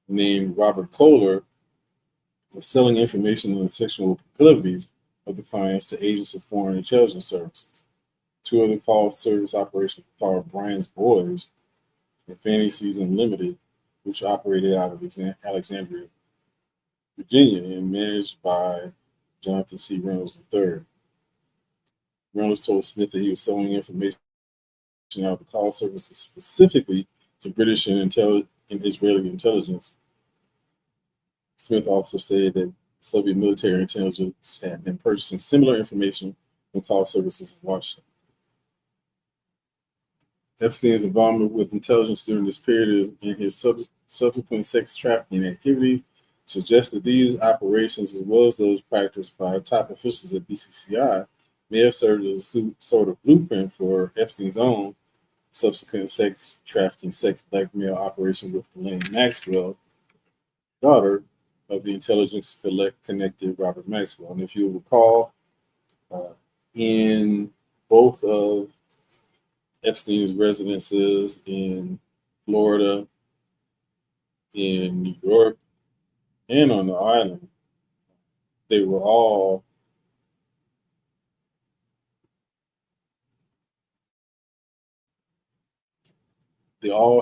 named Robert Kohler was selling information on the sexual proclivities of the clients to agents of foreign intelligence services. Two other call service operations called Brian's Boys and Fantasies Unlimited, which operated out of Alexandria, Virginia, and managed by Jonathan C. Reynolds III. Reynolds told Smith that he was selling information out of the call services specifically to British and Israeli intelligence. Smith also said that Soviet military intelligence had been purchasing similar information from call services in Washington. Epstein's involvement with intelligence during this period and his subsequent sex trafficking activities suggest that these operations, as well as those practiced by top officials at BCCI, may have served as a sort of blueprint for Epstein's own subsequent sex trafficking, sex blackmail operation with Ghislaine Maxwell, daughter of the intelligence connected Robert Maxwell. And if you recall, in both of Epstein's residences in Florida, in New York, and on the island, they all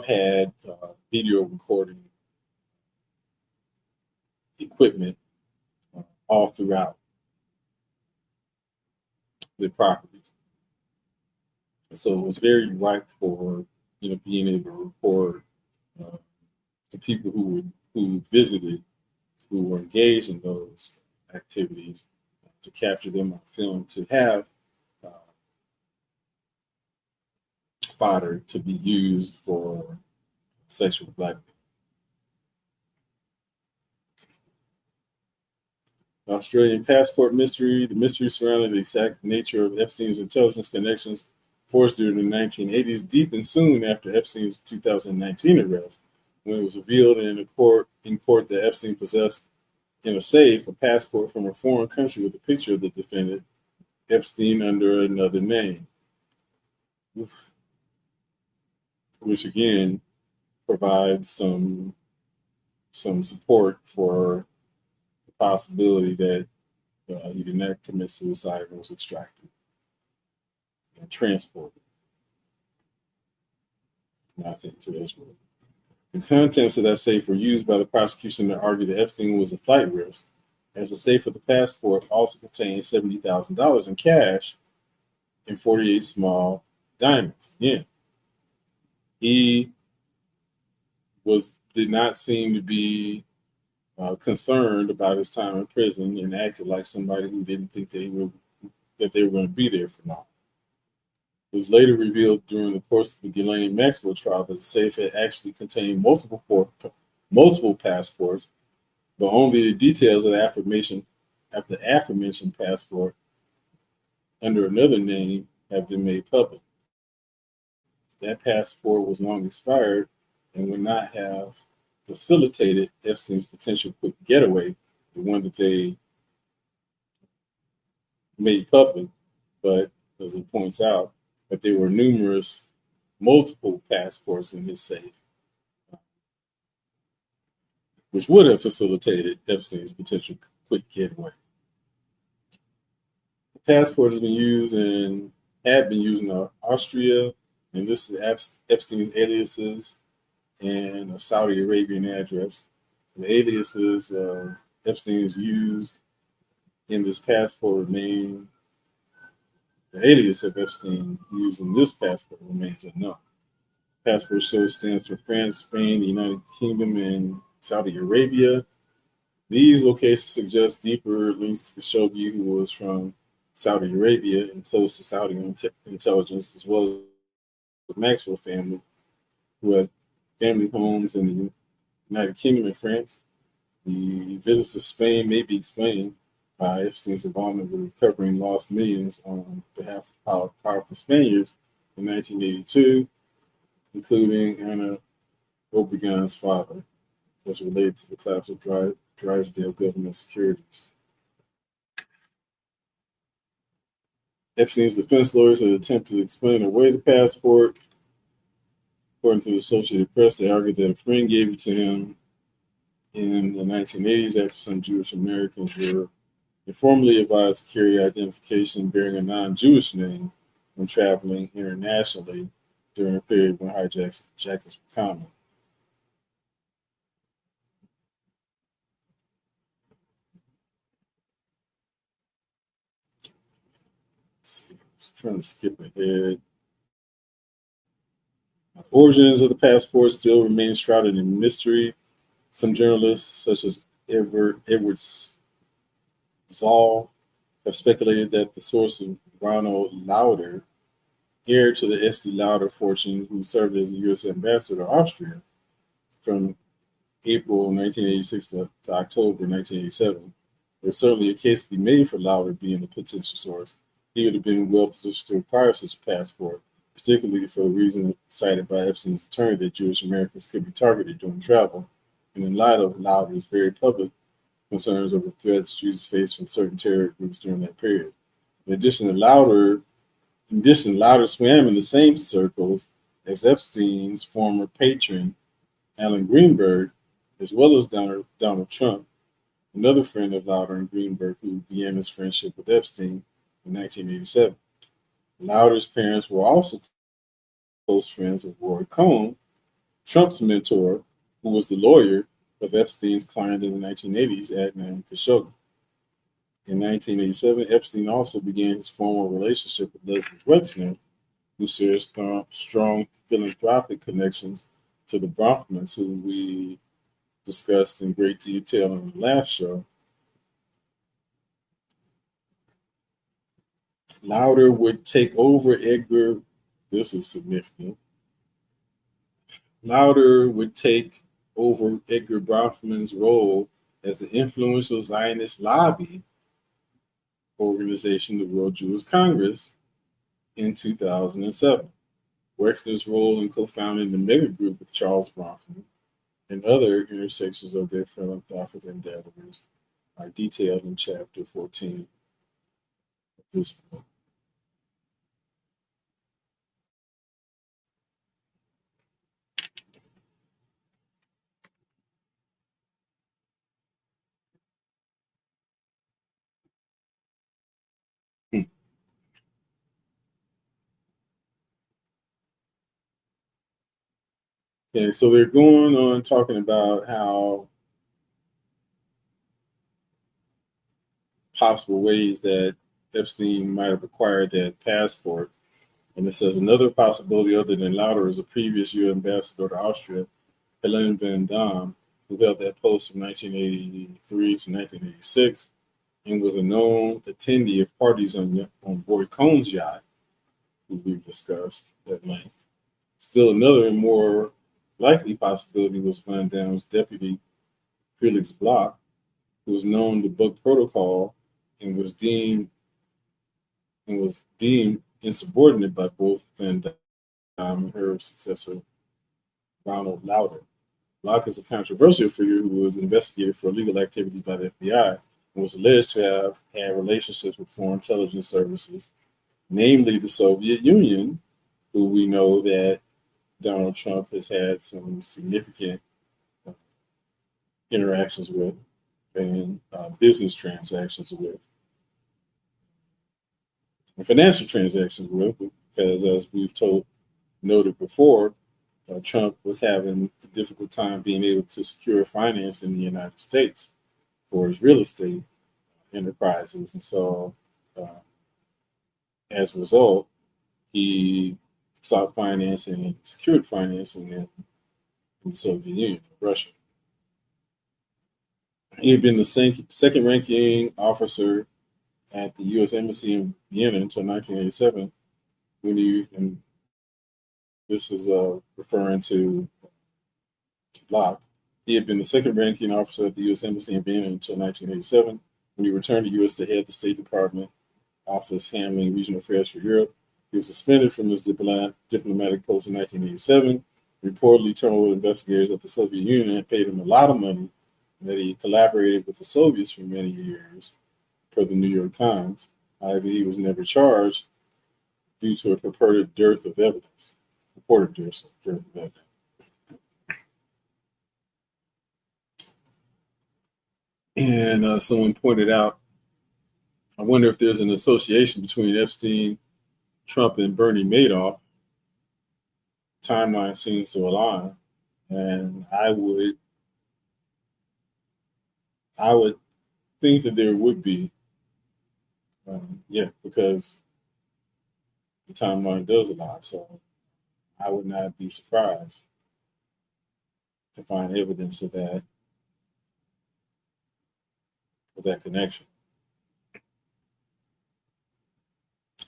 had video recording equipment all throughout the properties. And so it was very ripe for being able to record the people who visited, who were engaged in those activities, to capture them on film, to have fodder to be used for sexual blackmail. Australian passport mystery. The mystery surrounding the exact nature of Epstein's intelligence connections forged during the 1980s deepened soon after Epstein's 2019 arrest, when it was revealed in court that Epstein possessed in a safe a passport from a foreign country with a picture of the defendant, Epstein, under another name. Which again provides some support for the possibility that he did not commit suicide and was extracted and transported, I think, to Israel. The contents of that safe were used by the prosecution to argue that Epstein was a flight risk, as the safe of the passport also contained $70,000 in cash and 48 small diamonds. Again, he did not seem to be concerned about his time in prison and acted like somebody who didn't think that they were going to be there for long. It was later revealed during the course of the Ghislaine Maxwell trial that the safe had actually contained multiple passports, but only the details of the aforementioned passport under another name have been made public. That passport was long expired and would not have facilitated Epstein's potential quick getaway, the one that they made public. But as it points out, that there were multiple passports in his safe, which would have facilitated Epstein's potential quick getaway. The passport had been used in Austria, and this is Epstein's aliases and a Saudi Arabian address. The aliases Epstein's used in this passport remain. The alias of Epstein used in this passport remains unknown. Passport shows stands for France, Spain, the United Kingdom, and Saudi Arabia. These locations suggest deeper links to Khashoggi, who was from Saudi Arabia and close to Saudi intelligence, as well as the Maxwell family, who had family homes in the United Kingdom and France. The visits to Spain may be explained by Epstein's involvement with recovering lost millions on behalf of powerful Spaniards in 1982, including Anna Obregon's father, as related to the collapse of Drysdale government securities. Epstein's defense lawyers had attempted to explain away the passport. According to the Associated Press, they argued that a friend gave it to him In the 1980s, after some Jewish Americans were informally advised to carry identification bearing a non-Jewish name when traveling internationally during a period when hijacks jackets were common. Let's see, just trying to skip ahead. Origins of the passport still remain shrouded in mystery. Some journalists, such as Edward Zoll, have speculated that the source is Ronald Lauder, heir to the S.D. Lauder fortune, who served as the U.S. ambassador to Austria from April 1986 to October 1987. There's certainly a case to be made for Lauder being the potential source. He would have been well positioned to acquire such a passport, particularly for the reason cited by Epstein's attorney that Jewish Americans could be targeted during travel, and in light of Lauder's very public concerns over threats Jews faced from certain terror groups during that period. In addition, Lauder swam in the same circles as Epstein's former patron, Alan Greenberg, as well as Donald Trump, another friend of Lauder and Greenberg, who began his friendship with Epstein in 1987. Lauder's parents were also close friends of Roy Cohn, Trump's mentor, who was the lawyer of Epstein's client in the 1980s, Adnan Khashoggi. In 1987, Epstein also began his formal relationship with Leslie Wexner, who shares strong philanthropic connections to the Bronfmans, who we discussed in great detail in the last show. Lauder would take over Edgar, this is significant. Lauder would take over Edgar Bronfman's role as the influential Zionist lobby organization, the World Jewish Congress, in 2007. Wexner's role in co-founding the mega group with Charles Bronfman and other intersections of their philanthropic endeavors are detailed in chapter 14 of this book. Okay, so they're going on talking about how possible ways that Epstein might have acquired that passport. And it says another possibility other than Lauder is a previous U.S. ambassador to Austria, Helen Van Dam, who held that post from 1983 to 1986 and was a known attendee of parties on Roy Cohn's yacht, who we've discussed at length. Still another and more likely possibility was Van Dam's deputy, Felix Bloch, who was known to book protocol and was deemed insubordinate by both Van Dam and her successor, Ronald Lauder. Locke is a controversial figure who was investigated for illegal activities by the FBI and was alleged to have had relationships with foreign intelligence services, namely the Soviet Union, who we know that Donald Trump has had some significant uh, interactions with and business transactions with and financial transactions with, because as we've noted before, Trump was having a difficult time being able to secure finance in the United States for his real estate enterprises. And so, uh, as a result, he sought financing and secured financing in the Soviet Union, Russia. He had been the second ranking officer at the U.S. Embassy in Vienna until 1987, and this is referring to Block. He had been the second ranking officer at the U.S. Embassy in Vienna until 1987, when he returned to U.S. to head the State Department office handling regional affairs for Europe. He was suspended from his diplomatic post in 1987, reportedly told investigators that the Soviet Union had paid him a lot of money and that he collaborated with the Soviets for many years, per the New York Times. However, he was never charged due to a purported dearth of evidence. Reported dearth of evidence. And someone pointed out, I wonder if there's an association between Epstein, Trump, and Bernie Madoff. Timeline seems to align, and I would think that there would be, yeah, because the timeline does align. So I would not be surprised to find evidence of that connection.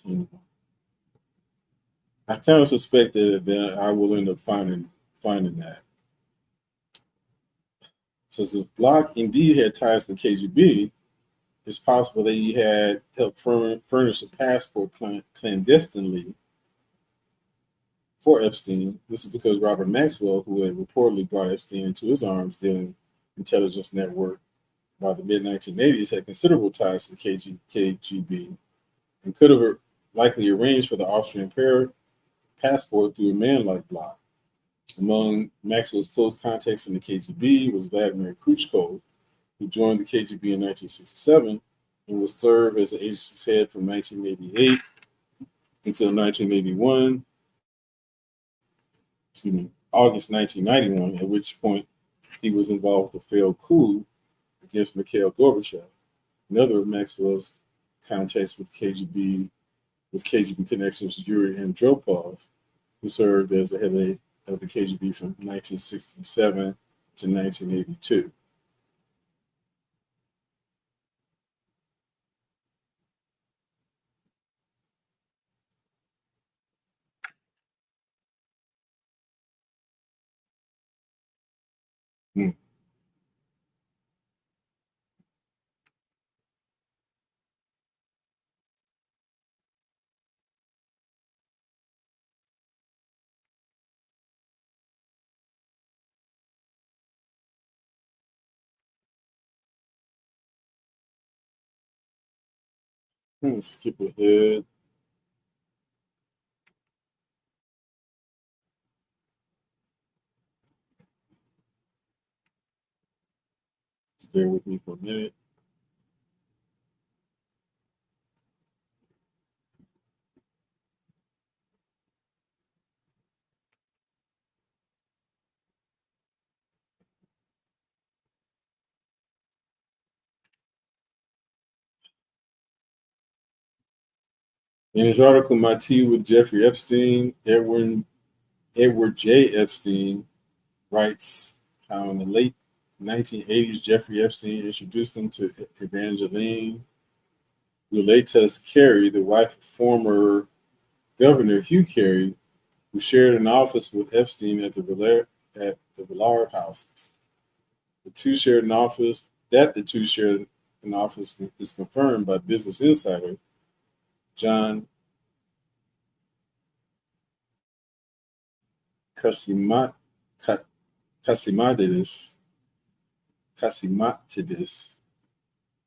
You know, I kind of suspect that I will end up finding that. Since if Block indeed had ties to the KGB, it's possible that he had helped furnish a passport clandestinely for Epstein. This is because Robert Maxwell, who had reportedly brought Epstein into his arms dealing intelligence network by the mid 1980s, had considerable ties to the KGB and could have likely arranged for the Austrian passport through a man like Block. Among Maxwell's close contacts in the KGB was Vladimir Khrushchev, who joined the KGB in 1967 and would serve as the agency's head from 1988 until 1981, excuse me, August 1991, at which point he was involved with a failed coup against Mikhail Gorbachev. Another of Maxwell's contacts with KGB connections was Yuri Andropov, who served as the head of the KGB from 1967 to 1982. Hmm. Skip ahead. Just bear with me for a minute. In his article, My Tea with Jeffrey Epstein, Edward J. Epstein writes how in the late 1980s, Jeffrey Epstein introduced him to Evangeline Luletas Carey, the wife of former Governor Hugh Carey, who shared an office with Epstein at the Villar houses. The two shared an office. That the two shared an office is confirmed by Business Insider John Casimat, Casimatidis, Casimatidis,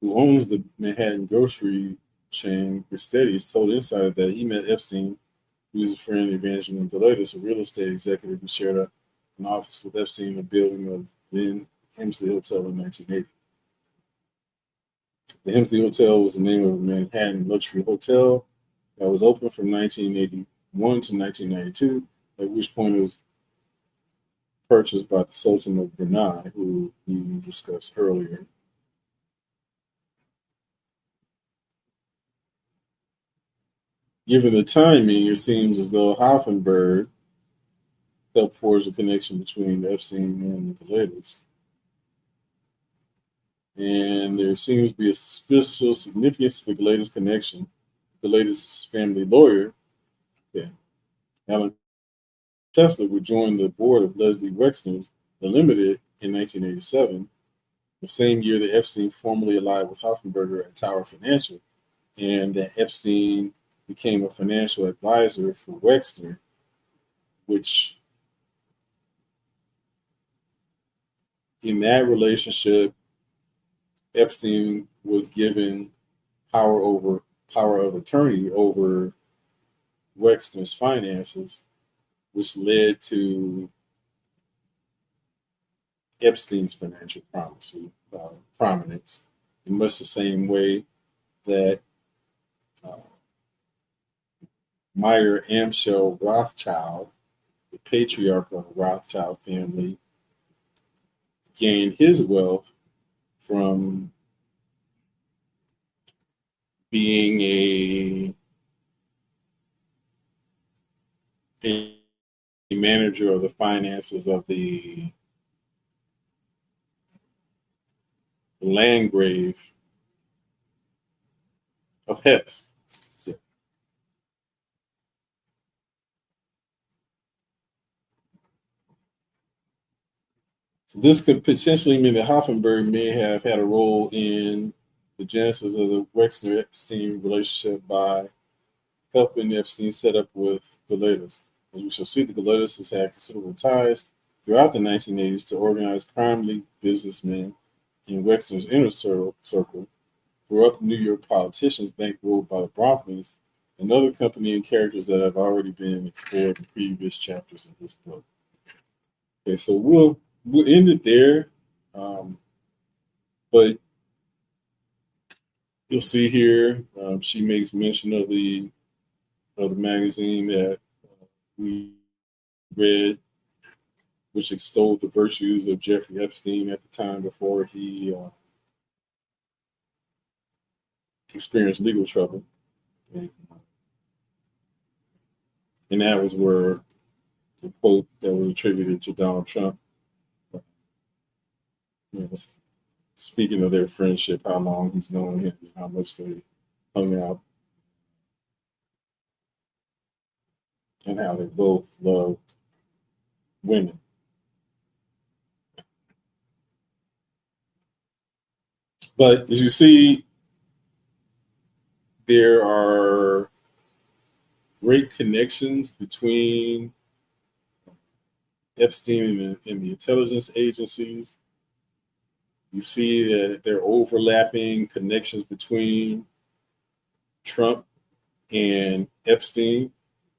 who owns the Manhattan grocery chain Christie's, told Insider that he met Epstein, who is a friend of Evangeline Galetas, a real estate executive who shared an office with Epstein in a building of then Hemsley Hotel in 1980. The Hemsley Hotel was the name of a Manhattan luxury hotel that was open from 1981 to 1992, at which point it was purchased by the Sultan of Brunei, who we discussed earlier. Given the timing, it seems as though Hoffenberg helped forge a connection between Epstein and the latest. And there seems to be a special significance to the latest connection. The latest family lawyer, yeah, Alan Tesler, would join the board of Leslie Wexner's Limited in 1987, the same year that Epstein formally allied with Hoffenberger at Tower Financial, and that Epstein became a financial advisor for Wexner, which in that relationship, Epstein was given power of attorney over Wexner's finances, which led to Epstein's financial prominence in much the same way that uh, Meyer Amschel Rothschild, the patriarch of the Rothschild family, gained his wealth from being a manager of the finances of the Landgrave of Hesse. Yeah. So this could potentially mean that Hoffenberg may have had a role in the genesis of the Wexner-Epstein relationship by helping Epstein set up with Galetas. As we shall see, the Galetas has had considerable ties throughout the 1980s to organized crime league businessmen in Wexner's inner circle, corrupt New York politicians bankrolled by the Bronfmans, and other company and characters that have already been explored in previous chapters of this book. Okay, so we'll end it there, but you'll see here she makes mention of the magazine that we read, which extolled the virtues of Jeffrey Epstein at the time before he experienced legal trouble, and that was where the quote that was attributed to Donald Trump. You know, speaking of their friendship, how long he's known him, and how much they hung out, and how they both loved women. But as you see, there are great connections between Epstein and the intelligence agencies. You see that there are overlapping connections between Trump and Epstein,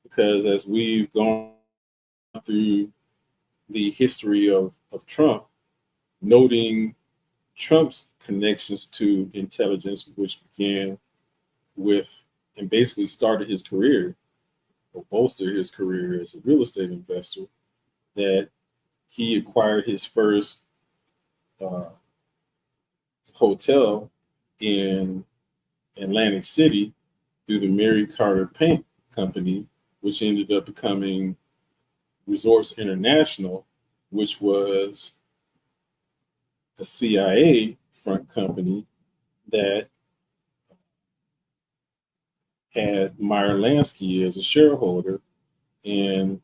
because as we've gone through the history of Trump, noting Trump's connections to intelligence, which began with and basically started his career or bolstered his career as a real estate investor, that he acquired his first uh, hotel in Atlantic City through the Mary Carter Paint Company, which ended up becoming Resorts International, which was a CIA front company that had Meyer Lansky as a shareholder, and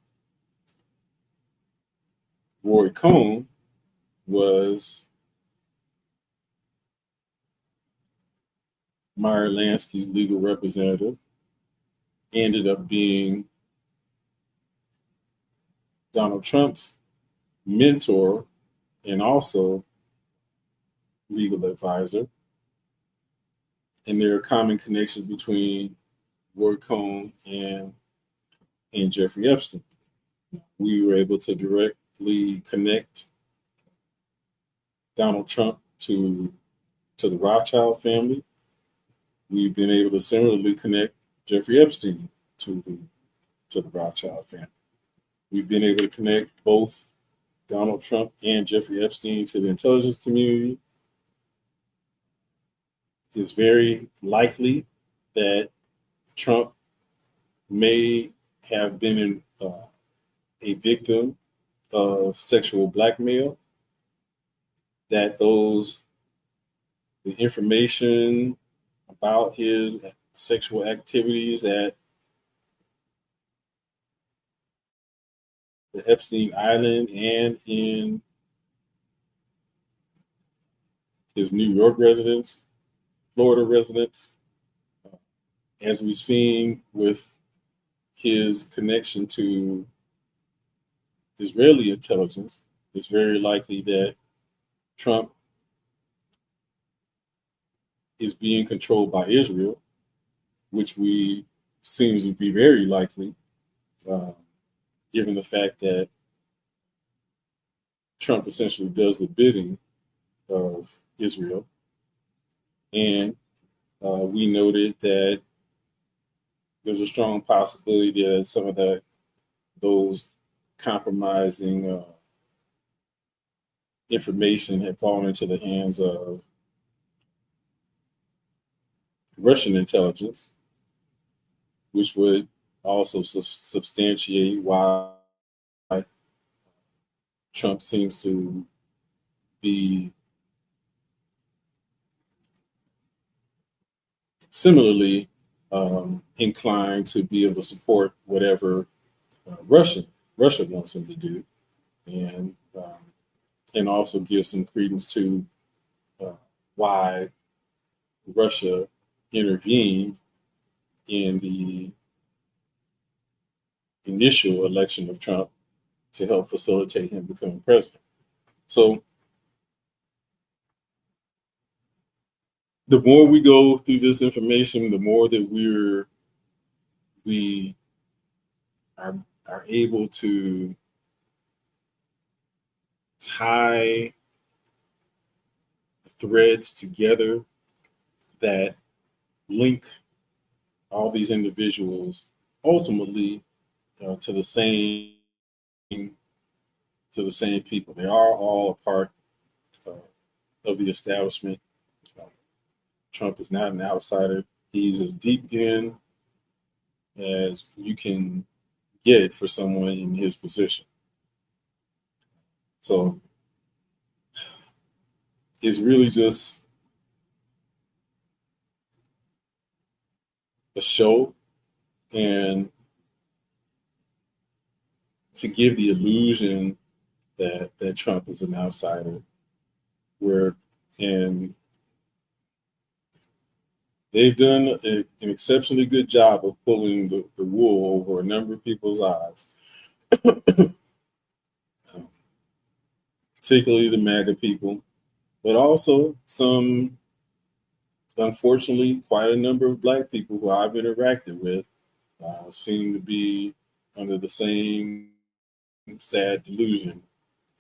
Roy Cohn was Meyer Lansky's legal representative, ended up being Donald Trump's mentor and also legal advisor. And there are common connections between Roy Cohn and Jeffrey Epstein. We were able to directly connect Donald Trump to the Rothschild family. We've been able to similarly connect Jeffrey Epstein to the Rothschild family. We've been able to connect both Donald Trump and Jeffrey Epstein to the intelligence community. It's very likely that Trump may have been a victim of sexual blackmail, that the information about his sexual activities at the Epstein Island and in his New York residence, Florida residence, as we've seen with his connection to Israeli intelligence, it's very likely that Trump is being controlled by Israel, which seems to be very likely, uh, given the fact that Trump essentially does the bidding of Israel. And we noted that there's a strong possibility that some of those compromising information had fallen into the hands of Russian intelligence, which would also substantiate why Trump seems to be similarly inclined to be able to support whatever Russia wants him to do, and also give some credence to uh, why Russia intervened in the initial election of Trump to help facilitate him becoming president. So the more we go through this information, the more that we are able to tie threads together that link all these individuals ultimately to the same people. They are all a part uh, of the establishment. Uh, Trump is not an outsider. He's as deep in as you can get for someone in his position. So it's really just a show, and to give the illusion that Trump is an outsider, where and they've done an exceptionally good job of pulling the wool over a number of people's eyes, particularly the MAGA people, but also some, unfortunately, quite a number of Black people who I've interacted with seem to be under the same sad delusion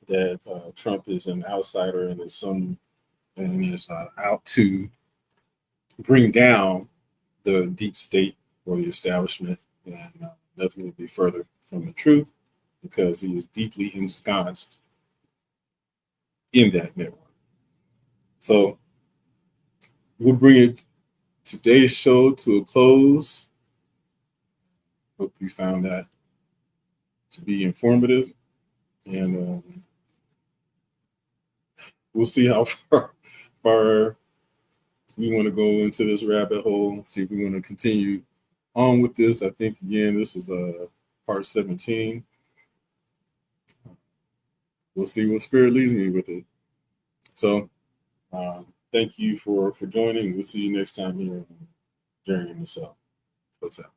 that Trump is an outsider and is out to bring down the deep state or the establishment, and nothing would be further from the truth because he is deeply ensconced in that network. So we'll bring today's show to a close. Hope you found that to be informative, and we'll see how far we want to go into this rabbit hole. See if we want to continue on with this. I think again, this is part 17. We'll see what spirit leads me with it. So thank you for joining. We'll see you next time here on Journey in the South. What's up?